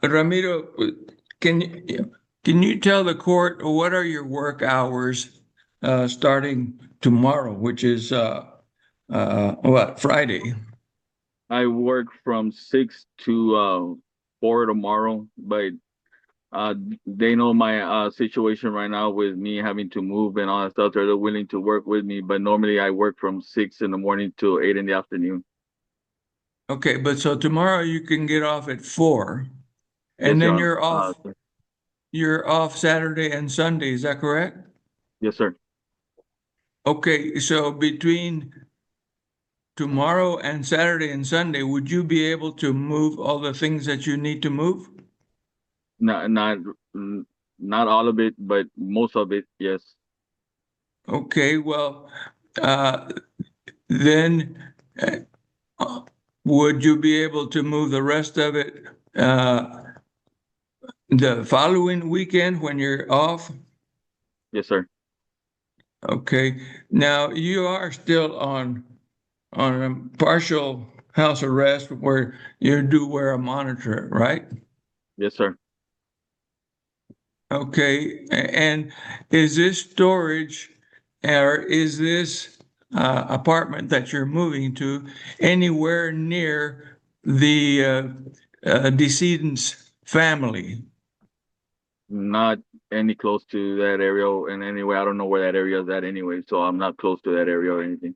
Ramiro, can you tell the court what are your work hours starting tomorrow, which is Friday? I work from 6 to 4 tomorrow, but they know my situation right now with me having to move and all that stuff. They're willing to work with me, but normally I work from 6 in the morning to 8 in the afternoon. Okay, but so tomorrow you can get off at 4, and Yes, then Your you're Honor. off. You're off Saturday and Sunday. Is that correct? Yes, sir. Okay, so between tomorrow and Saturday and Sunday, would you be able to move all the things that you need to move? Not all of it, but most of it, yes. Okay, well, then would you be able to move the rest of it the following weekend when you're off? Yes, sir. Okay, now you are still on a partial house arrest where you do wear a monitor, right? Yes, sir. Okay, and is this storage or is this apartment that you're moving to anywhere near the decedent's family? Not any close to that area in any way. I don't know where that area is at anyway, so I'm not close to that area or anything.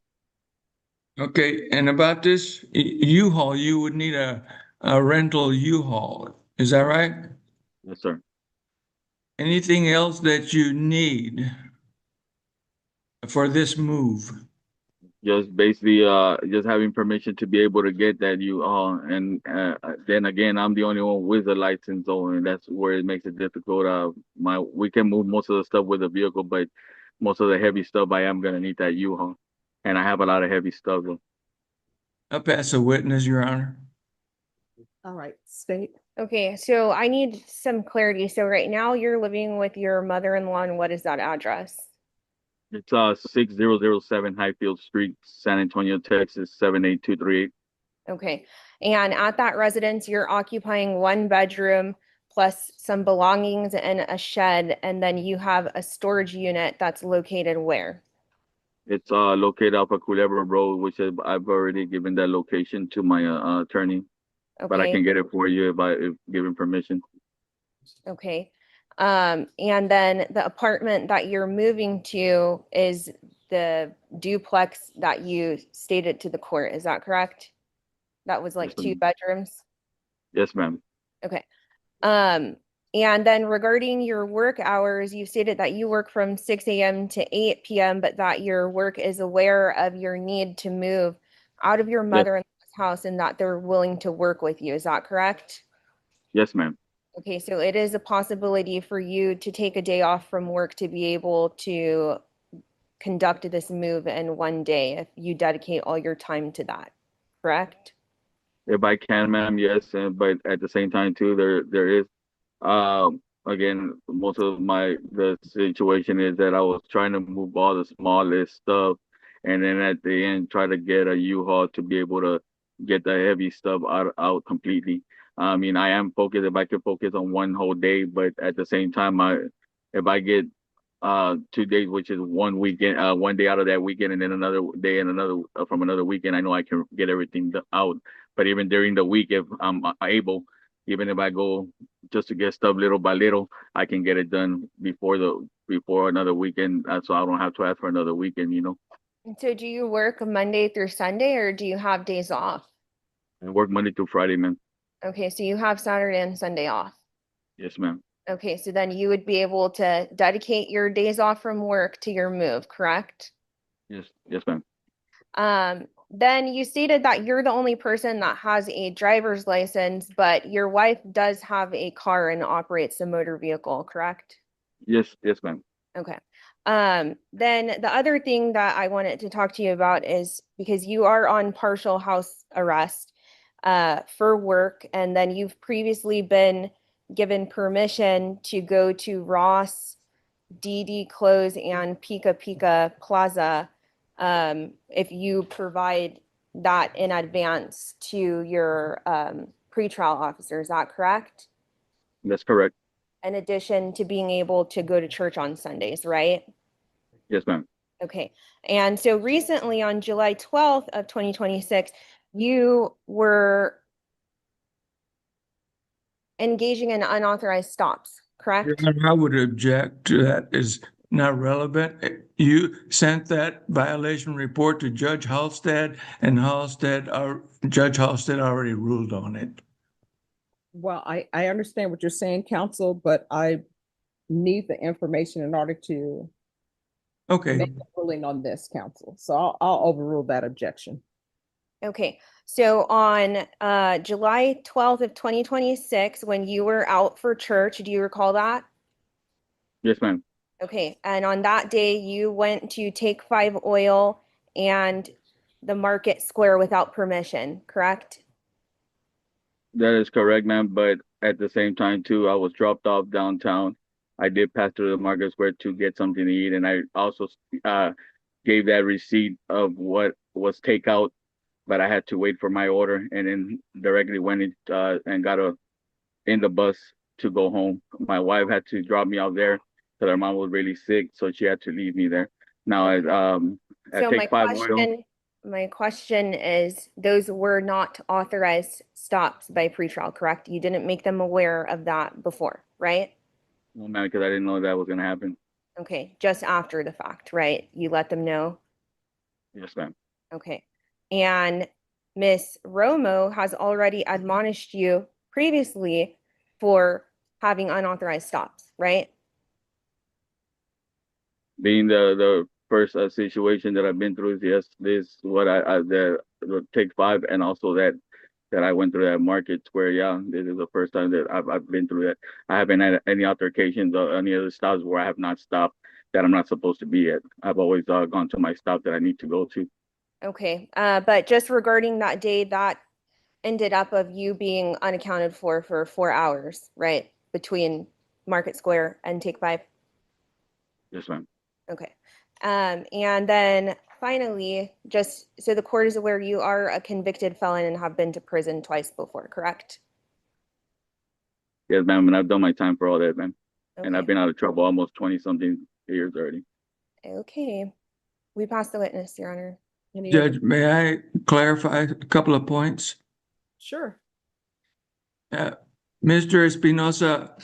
Okay, and about this U-Haul, you would need a rental U-Haul. Is that right? Yes, sir. Anything else that you need for this move? Just basically just having permission to be able to get that and then again I'm the only one with a license, so and that's where it makes it difficult. We can move most of the stuff with the vehicle, but most of the heavy stuff I am gonna need that U-Haul, and I have a lot of heavy stuff though. I'll pass a witness, Your Honor. All right, state. Okay, so I need some clarity. So right now you're living with your mother-in-law, and what is that address? It's 6007 Highfield Street, San Antonio, Texas 78238. Okay, and at that residence, you're occupying one bedroom plus some belongings and a shed, and then you have a storage unit that's located where? It's located off of Culebra Road, which I've already given that location to my attorney, but I Okay. can get it for you if given permission. Okay. And then the apartment that you're moving to is the duplex that you stated to the court. Is that correct? That was like Yes, 2 ma'am. bedrooms? Yes, ma'am. Okay. And then regarding your work hours, you stated that you work from 6 a.m. to 8 p.m., but that your work is aware of your need to move out of your mother-in-law's house and that they're willing to work with you. Is that correct? Yes, ma'am. Okay, so it is a possibility for you to take a day off from work to be able to conduct this move in one day if you dedicate all your time to that, correct? If I can, ma'am, yes, but at the same time too, there is again, most of the situation is that I was trying to move all the smallest stuff, and then at the end try to get a U-Haul to be able to get the heavy stuff out completely. I mean, I am focused if I could focus on one whole day, but at the same time, if I get 2 days, which is one weekend, one day out of that weekend, and then another day and another from another weekend, I know I can get everything out. But even during the week, if I'm able, even if I go just to get stuff little by little, I can get it done before another weekend, so I don't have to ask for another weekend, you know. So do you work Monday through Sunday or do you have days off? I work Monday through Friday, man. Okay, so you have Saturday and Sunday off. Yes, ma'am. Okay, so then you would be able to dedicate your days off from work to your move, correct? Yes, ma'am. Then you stated that you're the only person that has a driver's license, but your wife does have a car and operates a motor vehicle, correct? Yes, ma'am. Okay. Then the other thing that I wanted to talk to you about is because you are on partial house arrest for work, and then you've previously been given permission to go to Ross, DD Clothes, and Pika Pika Plaza if you provide that in advance to your pretrial officer. Is that correct? That's correct. In addition to being able to go to church on Sundays, right? Yes, ma'am. Okay. And so recently on July 12th of 2026, you were engaging in unauthorized stops, correct? Your Honor, I would object to that. Is not relevant. You sent that violation report to Judge Halstead, and Judge Halstead already ruled on it. Well, I understand what you're saying, counsel, but I need the information in order to Okay. make a ruling on this, counsel. So I'll overrule that objection. Okay. So on July 12th of 2026, when you were out for church, do you recall that? Yes, ma'am. Okay. And on that day, you went to Take 5 Oil and the Market Square without permission, correct? That is correct, ma'am. But at the same time, too, I was dropped off downtown. I did pass through the Market Square to get something to eat, and I also gave that receipt of what was takeout, but I had to wait for my order, and then directly went in, and got in the bus to go home. My wife had to drop me out there because her mom was really sick, so she had to leave me there. Now, I So Take 5 Oil. my question is, those were not authorized stops by pretrial, correct? You didn't make them aware of that before, right? No, ma'am, because I didn't know that was going to happen. Okay, just after the fact, right? You let them know? Yes, ma'am. Okay. And Miss Romo has already admonished you previously for having unauthorized stops, right? Being the first situation that I've been through is yes, this what the Take 5, and also that I went through that Market Square. Yeah, this is the first time that I've been through that. I haven't had any altercations or any other stops where I have not stopped that I'm not supposed to be at. I've always gone to my stop that I need to go to. Okay, but just regarding that day, that ended up of you being unaccounted for 4 hours, right? Between Market Square and Take 5. Yes, ma'am. Okay. And then finally, just so the court is aware, you are a convicted felon and have been to prison twice before, correct? Yes, ma'am, and I've done my time for all that, ma'am. Okay. And I've been out of trouble almost 20-something years already. Okay. We pass the witness, Your Honor. Judge, may I clarify a couple of points? Sure. Mr. Espinosa,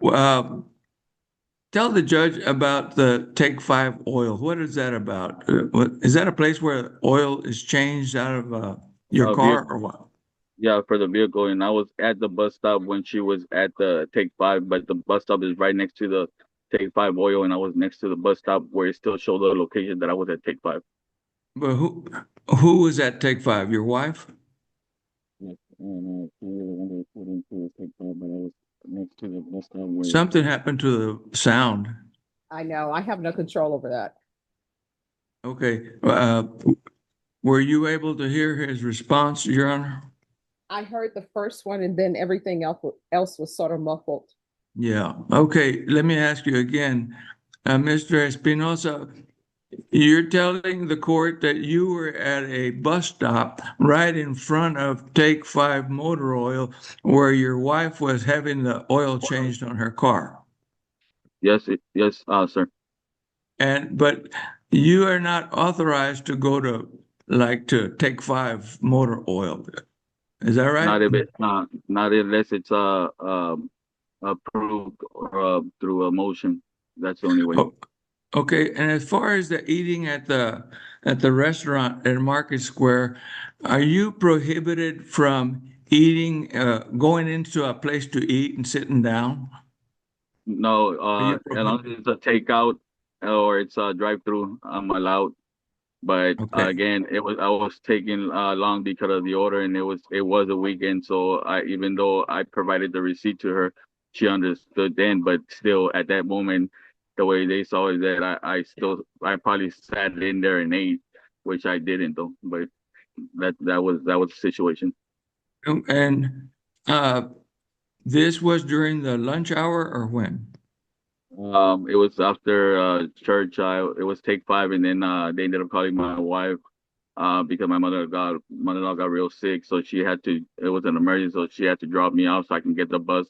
tell the judge about the Take 5 Oil. What is that about? Is that a place where oil is changed out of your car or what? Yeah, for the vehicle. And I was at the bus stop when she was at the Take 5, but the bus stop is right next to the Take 5 Oil, and I was next to the bus stop where it still showed the location that I was at Take 5. But who was at Take 5? Your wife? Yes, and Take 5, but I was next to the bus stop where Something happened to the sound. I know. I have no control over that. Okay. Were you able to hear his response, Your Honor? I heard the first one, and then everything else was sort of muffled. Yeah. Okay. Let me ask you again. Mr. Espinosa, you're telling the court that you were at a bus stop right in front of Take 5 Motor Oil where your wife was having the oil changed on her car. Yes, yes, sir. But you are not authorized to go to Take 5 Motor Oil. Is that right? Not if it's not unless it's approved or through a motion. That's the only way. Oh, okay, and as far as the eating at the restaurant at Market Square, are you prohibited from eating, going into a place to eat and sitting down? No, you as long as it's a takeout or it's a drive-through, I'm allowed. But Okay. again, I was taking long because of the order, and it was a weekend. So even though I provided the receipt to her, she understood then. But still, at that moment, the way they saw it, that I probably sat in there and ate, which I didn't though. But that was the situation. And this was during the lunch hour or when? It was after church. It was take 5, and then they ended up calling my wife because my mother-in-law got real sick, so she had to. It was an emergency, so she had to drop me off so I can get the bus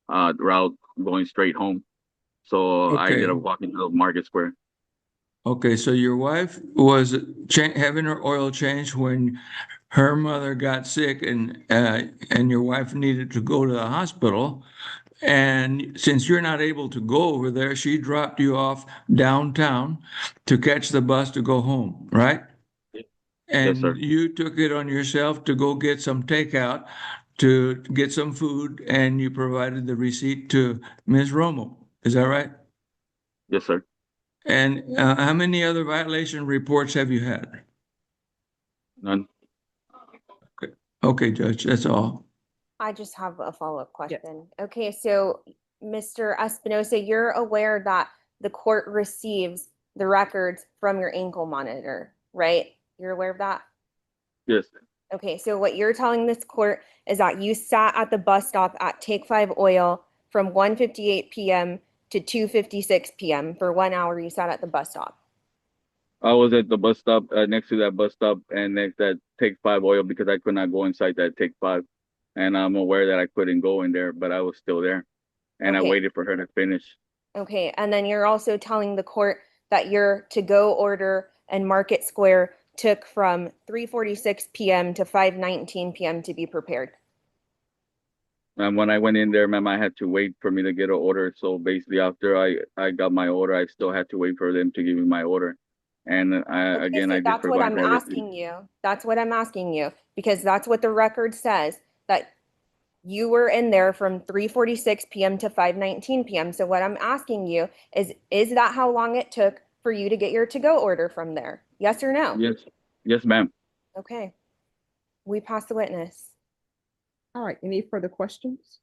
route going straight home. So I ended up walking to the Market Square. Okay, so your wife was having her oil changed when her mother got sick, and your wife needed to go to the hospital. And since you're not able to go over there, she dropped you off downtown to catch the bus to go home, right? And Yes, sir. you took it on yourself to go get some takeout, to get some food, and you provided the receipt to Ms. Romo. Is that right? Yes, sir. And how many other violation reports have you had? None. Okay, Judge, that's all. I just have a follow-up question. Okay, so Mr. Espinosa, you're aware that the court receives the records from your ankle monitor, right? You're aware of that? Yes. Okay, so what you're telling this court is that you sat at the bus stop at Take 5 Oil from 1:58 p.m. to 2:56 p.m. For 1 hour you sat at the bus stop. I was at the bus stop, next to that bus stop, and next that Take 5 Oil because I could not go inside that Take 5. And I'm aware that I couldn't go in there, but I was still there. And I Okay. waited for her to finish. Okay, and then you're also telling the court that your to-go order and Market Square took from 3:46 p.m. to 5:19 p.m. to be prepared. And when I went in there, ma'am, I had to wait for me to get an order. So basically, after I got my order, I still had to wait for them to give me my order. And I did That's what provide I'm that receipt. asking you. That's what I'm asking you, because that's what the record says, that you were in there from 3:46 p.m. to 5:19 p.m. So what I'm asking you is that how long it took for you to get your to-go order from there? Yes or no? Yes, yes, ma'am. Okay. We pass the witness. All right, any further questions?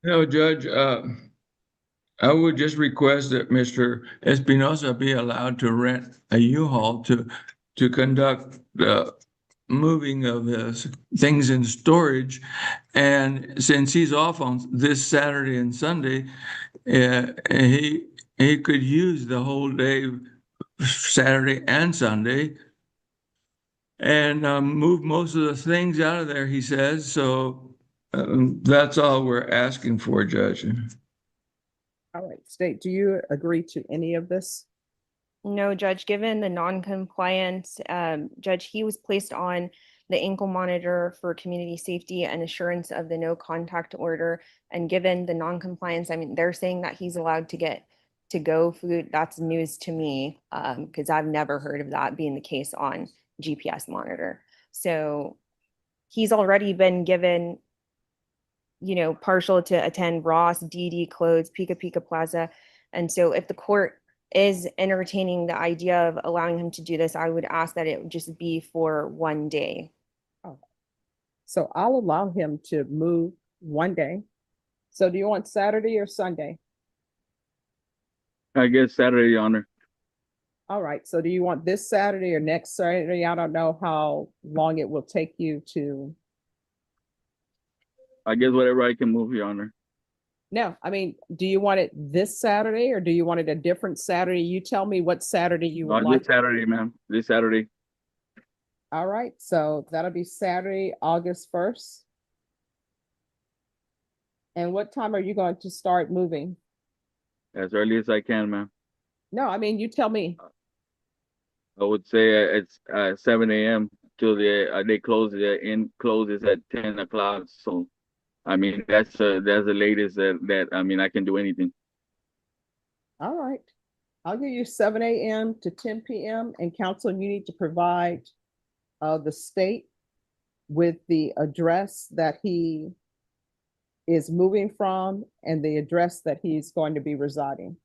No, Judge, I would just request that Mr. Espinosa be allowed to rent a U-Haul to conduct the moving of things in storage. And since he's off on this Saturday and Sunday, he could use the whole day, Saturday and Sunday, and move most of the things out of there, he says. So that's all we're asking for, Judge. All right, State, do you agree to any of this? No, Judge, given the non-compliance, Judge, he was placed on the ankle monitor for community safety and assurance of the no contact order. And given the non-compliance, I mean, they're saying that he's allowed to get to-go food. That's news to me, because I've never heard of that being the case on GPS monitor. So he's already been given, partial to attend Ross, DD Clothes, Pika Pika Plaza. And so if the court is entertaining the idea of allowing him to do this, I would ask that it would just be for 1 day. Oh. So I'll allow him to move 1 day. So do you want Saturday or Sunday? I guess Saturday, Your Honor. All right, so do you want this Saturday or next Saturday? I don't know how long it will take you to. I guess whatever I can move, Your Honor. No, I mean, do you want it this Saturday or do you want it a different Saturday? You tell me what Saturday you would On like. this Saturday, ma'am, this Saturday. All right, so that'll be Saturday, August 1st. And what time are you going to start moving? As early as I can, ma'am. No, I mean, you tell me. I would say it's 7 a.m. till they closes at 10 o'clock. So, I mean, that's the latest that I mean I can do anything. All right. I'll give you 7 a.m. to 10 p.m. and counsel, you need to provide the state with the address that he is moving from and the address that he's going to be residing.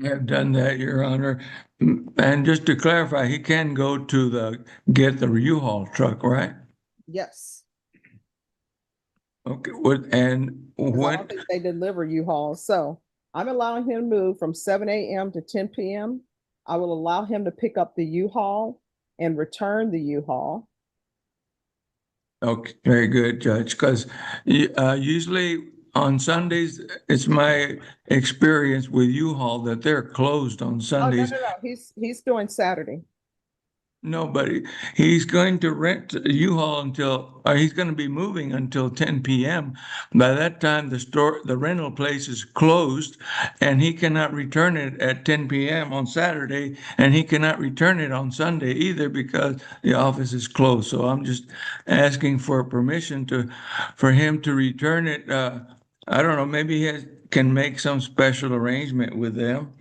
Have done that, Your Honor. And just to clarify, he can go to get the U-Haul truck, right? Yes. Okay, 'Cause I when, don't think they deliver U-Haul. So I'm allowing him to move from 7 a.m. to 10 p.m. I will allow him to pick up the U-Haul and return the U-Haul. okay, very good, Judge, because usually on Sundays, it's my experience with U-Haul that they're closed on Oh, no, Sundays. no, no. He's doing Saturday. No, but he's going to rent a U-Haul or he's going to be moving until 10 p.m. By that time, the rental place is closed and he cannot return it at 10 p.m. on Saturday, and he cannot return it on Sunday either because the office is closed. So I'm just asking for permission for him to return it. I don't know, maybe he can make some special arrangement with them.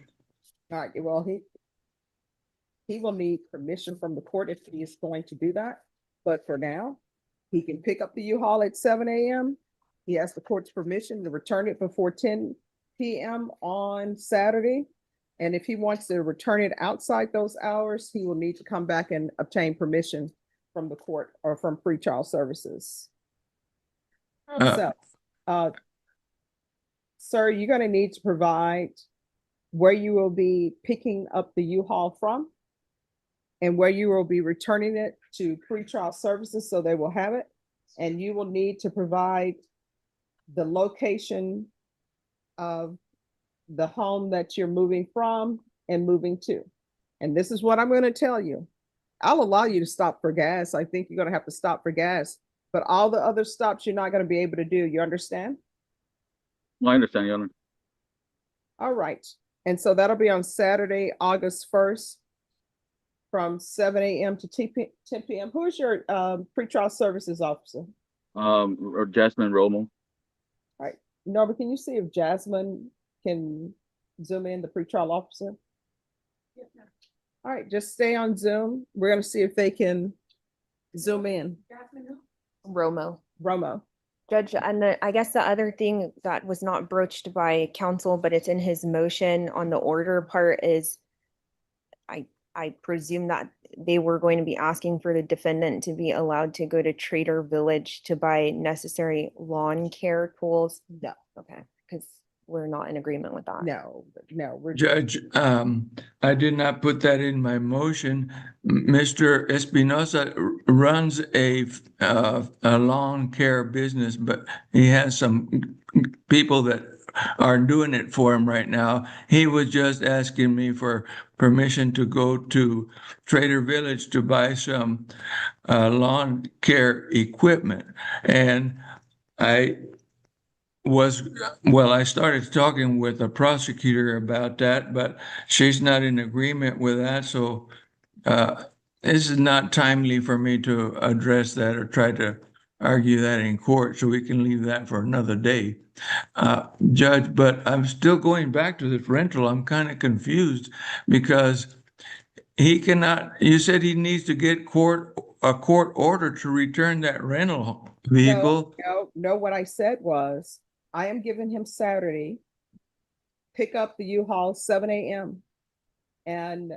All right, well, he will need permission from the court if he is going to do that. But for now, he can pick up the U-Haul at 7 a.m. He has the court's permission to return it before 10 p.m. on Saturday. And if he wants to return it outside those hours, he will need to come back and obtain permission from the court or from pretrial services. Sir, you're going to need to provide where you will be picking up the U-Haul from and where you will be returning it to pretrial services so they will have it. And you will need to provide the location of the home that you're moving from and moving to. And this is what I'm going to tell you. I'll allow you to stop for gas. I think you're going to have to stop for gas, but all the other stops you're not going to be able to do. You understand? I understand, Your Honor. All right. And so that'll be on Saturday, August 1st from 7 a.m. to 10 p.m. Who is your pretrial services officer? Or Jasmine Romo. All right. Norbert, can you see if Jasmine can zoom in, the pretrial officer? Yes, ma'am. All right, just stay on Zoom. We're going to see if they can zoom in. Jasmine, Romo. Judge, and I guess the other thing that was not broached by counsel, but it's in his motion on the order part is I presume that they were going to be asking for the defendant to be allowed to go to Trader Village to buy necessary lawn care tools. No. Okay, because we're not in agreement with that. No, we're Judge, I did not put that in my motion. Mr. Espinosa runs a lawn care business, but he has some people that are doing it for him right now. He was just asking me for permission to go to Trader Village to buy some lawn care equipment. And I started talking with a prosecutor about that, but she's not in agreement with that. So this is not timely for me to address that or try to argue that in court, so we can leave that for another day. Judge, but I'm still going back to this rental. I'm kind of confused because he cannot, you said he needs to get a court order to return that rental vehicle. No, what I said was, I am giving him Saturday, pick up the U-Haul 7 a.m. And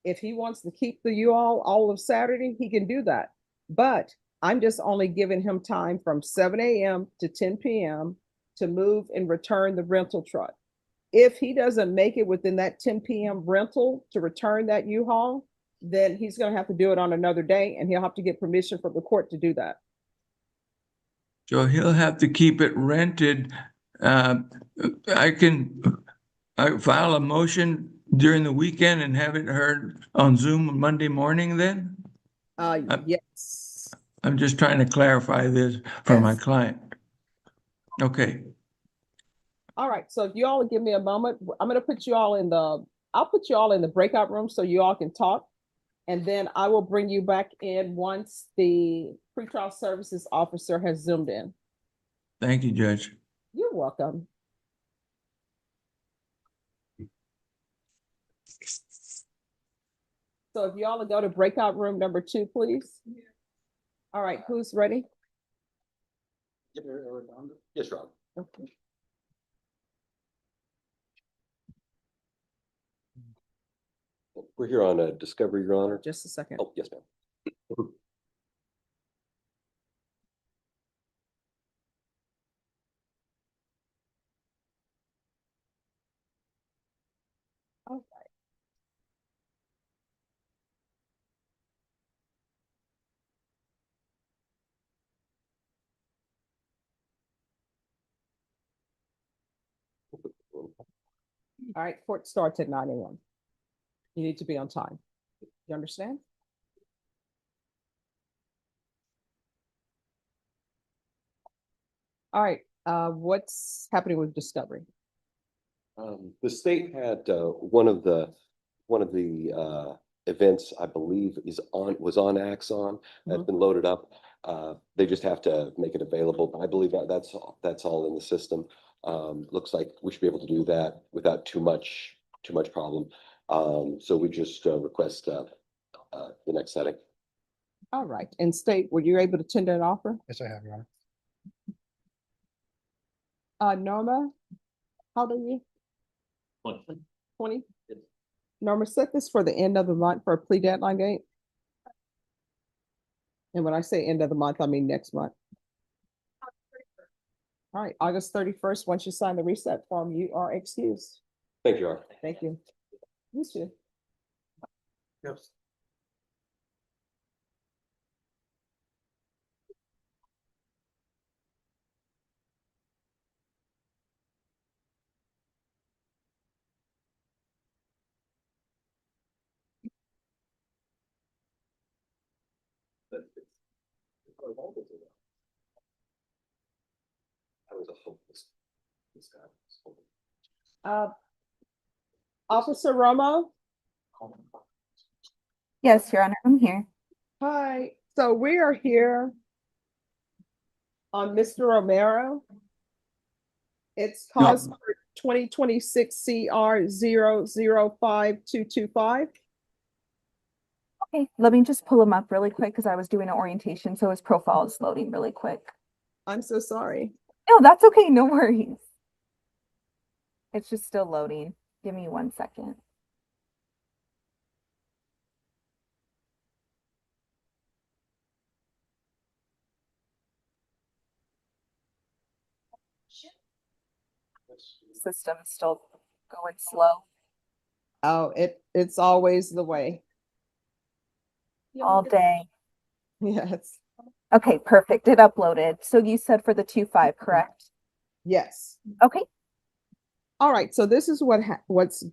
if he wants to keep the U-Haul all of Saturday, he can do that. But I'm just only giving him time from 7 a.m. to 10 p.m. to move and return the rental truck. If he doesn't make it within that 10 p.m. rental to return that U-Haul, then he's going to have to do it on another day, and he'll have to get permission from the court to do that. So he'll have to keep it rented I can file a motion during the weekend and have it heard on Zoom Monday morning then? Yes. I'm just trying to clarify this for my client. Okay, All right, so if you all give me a moment, I'm gonna put you all in the, I'll put you all in the breakout room so you all can talk. And then I will bring you back in once the pretrial services officer has zoomed in. thank you, Judge. You're welcome. So if you all will go to breakout room number 2, please. All right, who's ready? Yes, Rob. Okay. We're here on a discovery, Your Honor. Just a second. Oh, yes, ma'am. Okay. All right, court starts at 9 a.m. You need to be on time. You understand? All right, what's happening with discovery? The state had one of the events, I believe, was on Axon, that's been loaded up. They just have to make it available. I believe that's all in the system. Looks like we should be able to do that without too much problem. So we just request the next setting. All right, and state, were you able to tender an offer? Yes, I have, Your Honor. Norma, how old are you? 20? Norma, set this for the end of the month for a plea deadline date. And when I say end of the month, I mean next month. All right, August 31st, once you sign the reset form, you are excused. Thank you, Your Honor. Thank you. You too. Yes. I was a hopeless. This guy was hopeless. Officer Romo? Yes, Your Honor, I'm here. Hi, so we are here on Mr. Romero. It's cause for 2026 CR 005225. Okay, let me just pull him up really quick because I was doing an orientation, so his profile is loading really quick. I'm so sorry. No, that's okay, no worries. It's just still loading. Give me 1 second. System's still going slow. Oh, it's always the way. All day. Yes. Okay, perfect. It uploaded. So you said for the 2-5, correct? Yes. Okay. All right, so this is what's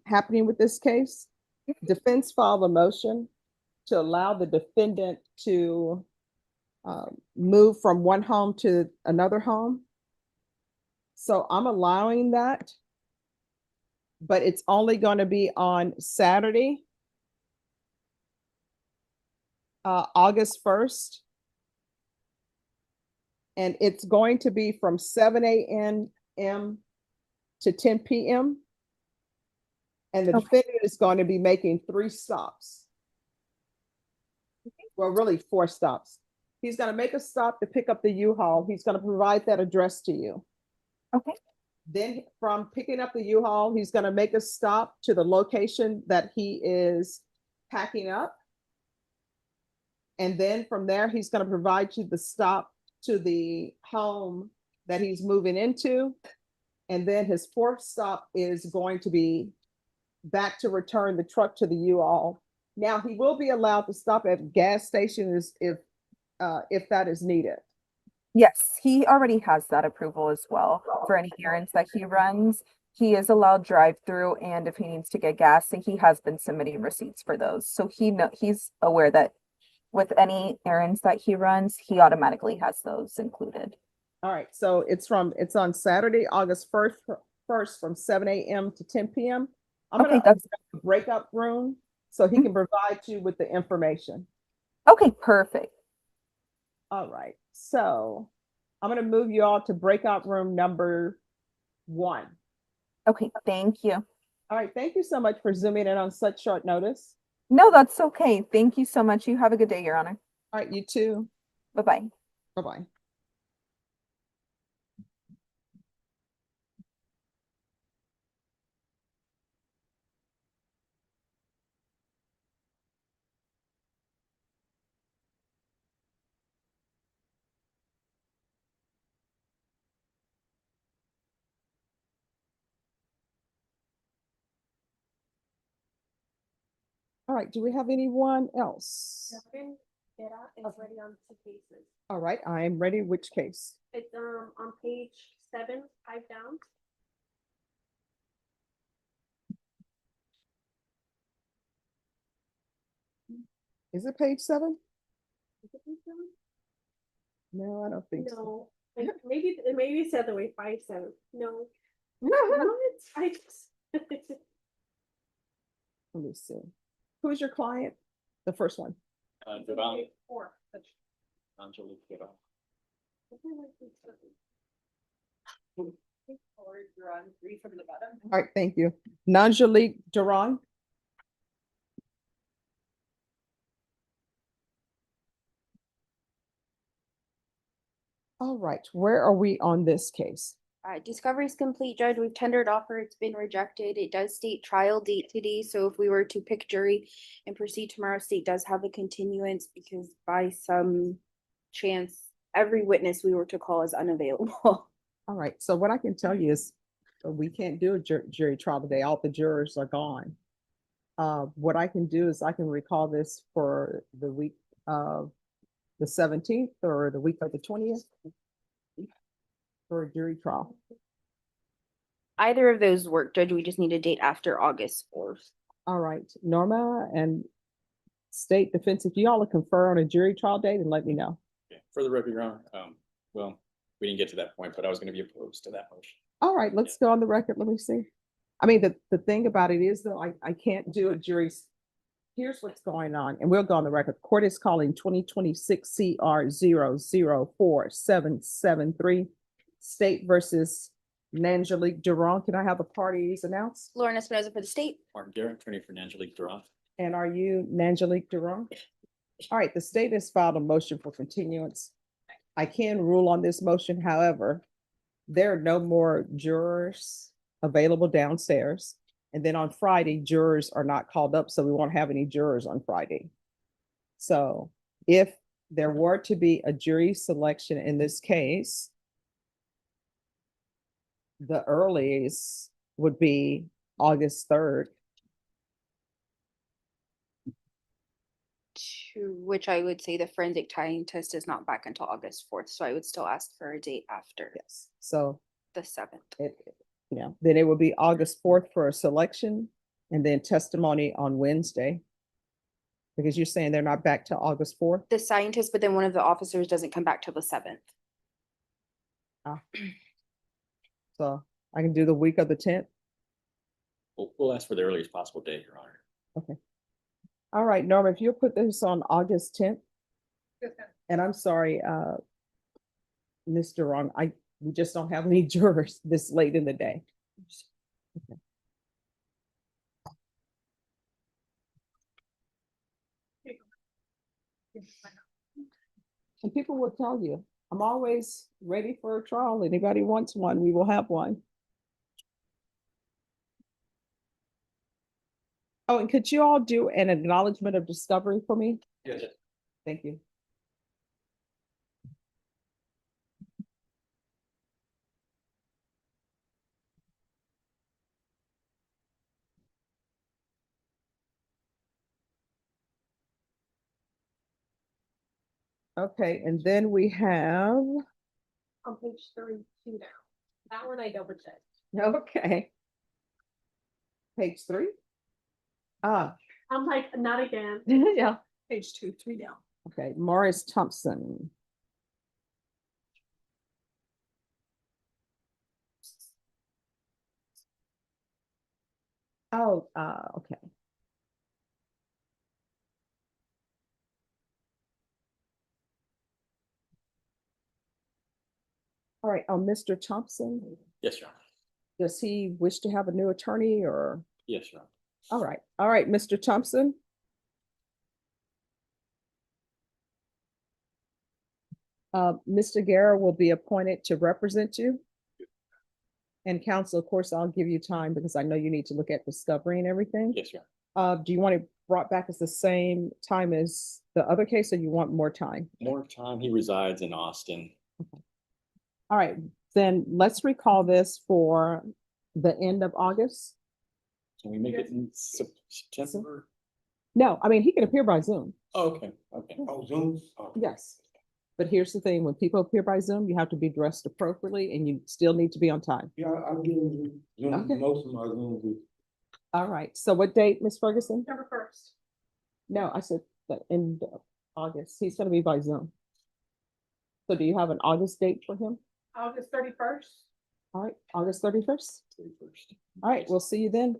happening with this case. Defense filed a motion to allow the defendant to move from one home to another home. So I'm allowing that, but it's only going to be on Saturday, August 1st. And it's going to be from 7 a.m. to 10 p.m. And the defendant is going to be making 3 stops. Well, really 4 stops. He's going to make a stop to pick up the U-Haul. He's going to provide that address to you. Okay. Then from picking up the U-Haul, he's going to make a stop to the location that he is packing up. And then from there, he's going to provide you the stop to the home that he's moving into. And then his 4th stop is going to be back to return the truck to the U-Haul. Now, he will be allowed to stop at gas stations if that is needed. Yes, he already has that approval as well for any errands that he runs. He is allowed drive-through, and if he needs to get gas, he has been submitting receipts for those. So he's aware that with any errands that he runs, he automatically has those included. All right, so it's on Saturday, August first from 7 a.m. to 10 p.m. I'm Okay, gonna that's open up the breakout room so he can provide you with the information. okay, perfect. All right, so I'm gonna move you all to breakout room number 1. Okay, thank you. All right, thank you so much for zooming in on such short notice. No, that's okay. Thank you so much. You have a good day, Your Honor. All right, you too. Bye-bye. Bye-bye. All right, do we have anyone else? Is ready on 2 cases. All right, I am ready. Which case? It's on page 7, 5 down. Is it page 7? Is it page 7? No, I don't think so. No, like, maybe it's the other way, 5, 7. No. What? I just. Let me see. Who's your client? The first one. Devon. Angelique Devon. All right, thank you. Nanjalik Duran. All right, where are we on this case? Discovery is complete, Judge. We've tendered offer. It's been rejected. It does state trial date today. So if we were to pick jury and proceed tomorrow, state does have a continuance because by some chance, every witness we were to call is unavailable. All right, so what I can tell you is we can't do a jury trial today. All the jurors are gone. What I can do is I can recall this for the week of the 17th or the week of the 20th for a jury trial. Either of those work, Judge. We just need a date after August 4th. All right, Norma and State Defense, if you all confer on a jury trial date, and let me know. Yeah, for the record, Your Honor, well, we didn't get to that point, but I was going to be opposed to that motion. All right, let's go on the record. Let me see. I mean, the thing about it is though, I can't do a jury. Here's what's going on, and we'll go on the record. Court is calling 2026 CR 004773 State versus Nanjalik Duran. Can I have the parties announced? Lauren Espinoza for the state. Martin Garrett, attorney for Angelique Duran. And are you Nanjalik Duran? All right, the state has filed a motion for continuance. I can rule on this motion. However, there are no more jurors available downstairs. And then on Friday, jurors are not called up, so we won't have any jurors on Friday. So if there were to be a jury selection in this case, the earliest would be August 3rd. To which I would say the forensic tying test is not back until August 4th. So I would still ask for a date after. Yes. So the 7th. Then it would be August 4th for a selection and then testimony on Wednesday. Because you're saying they're not back till August 4th? The scientist, but then one of the officers doesn't come back till the 7th. So I can do the week of the 10th. We'll ask for the earliest possible date, Your Honor. Okay. All right, Norma, if you'll put this on August 10th. And I'm sorry, Mr. Ron, we just don't have any jurors this late in the day. Okay. And people will tell you, I'm always ready for a trial. Anybody wants one, we will have one. Oh, and could you all do an acknowledgement of discovery for me? Yes. Thank you. Okay, and then we have On page 32 now. That one I double checked. Okay. Page 3? Ah, I'm like, not again. yeah, Page 2, 3 down. okay, Morris Thompson. Oh, okay. All right, Mr. Thompson, Yes, Your Honor. does he wish to have a new attorney or? Yes, Your Honor. All right, Mr. Thompson. Mr. Guerra will be appointed to represent you. And counsel, of course, I'll give you time because I know you need to look at discovery and everything. Yes, Your Do you want it brought back as the same time as the other case, or you want more time? More time. He resides in Austin. All right, then let's recall this for the end of August. Can we make it in September? No, I mean, he can appear by Zoom. Oh, okay, okay. Oh, Zoom? Oh. Yes. But here's the thing, when people appear by Zoom, you have to be dressed appropriately and you still need to be on time. Yeah, I'll give Zoom, Okay. most of my Zoom. All right, so what date, Ms. Ferguson? September 1st. No, I said the end of August. He's gonna be by Zoom. So do you have an August date for him? August 31st. All right, August 31st. All right, we'll see you then.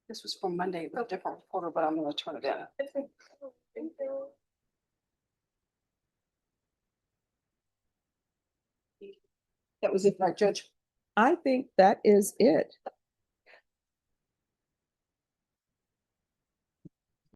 This was from Monday, a different reporter, but I'm gonna turn it in. That was it, right, Judge? I think that is it.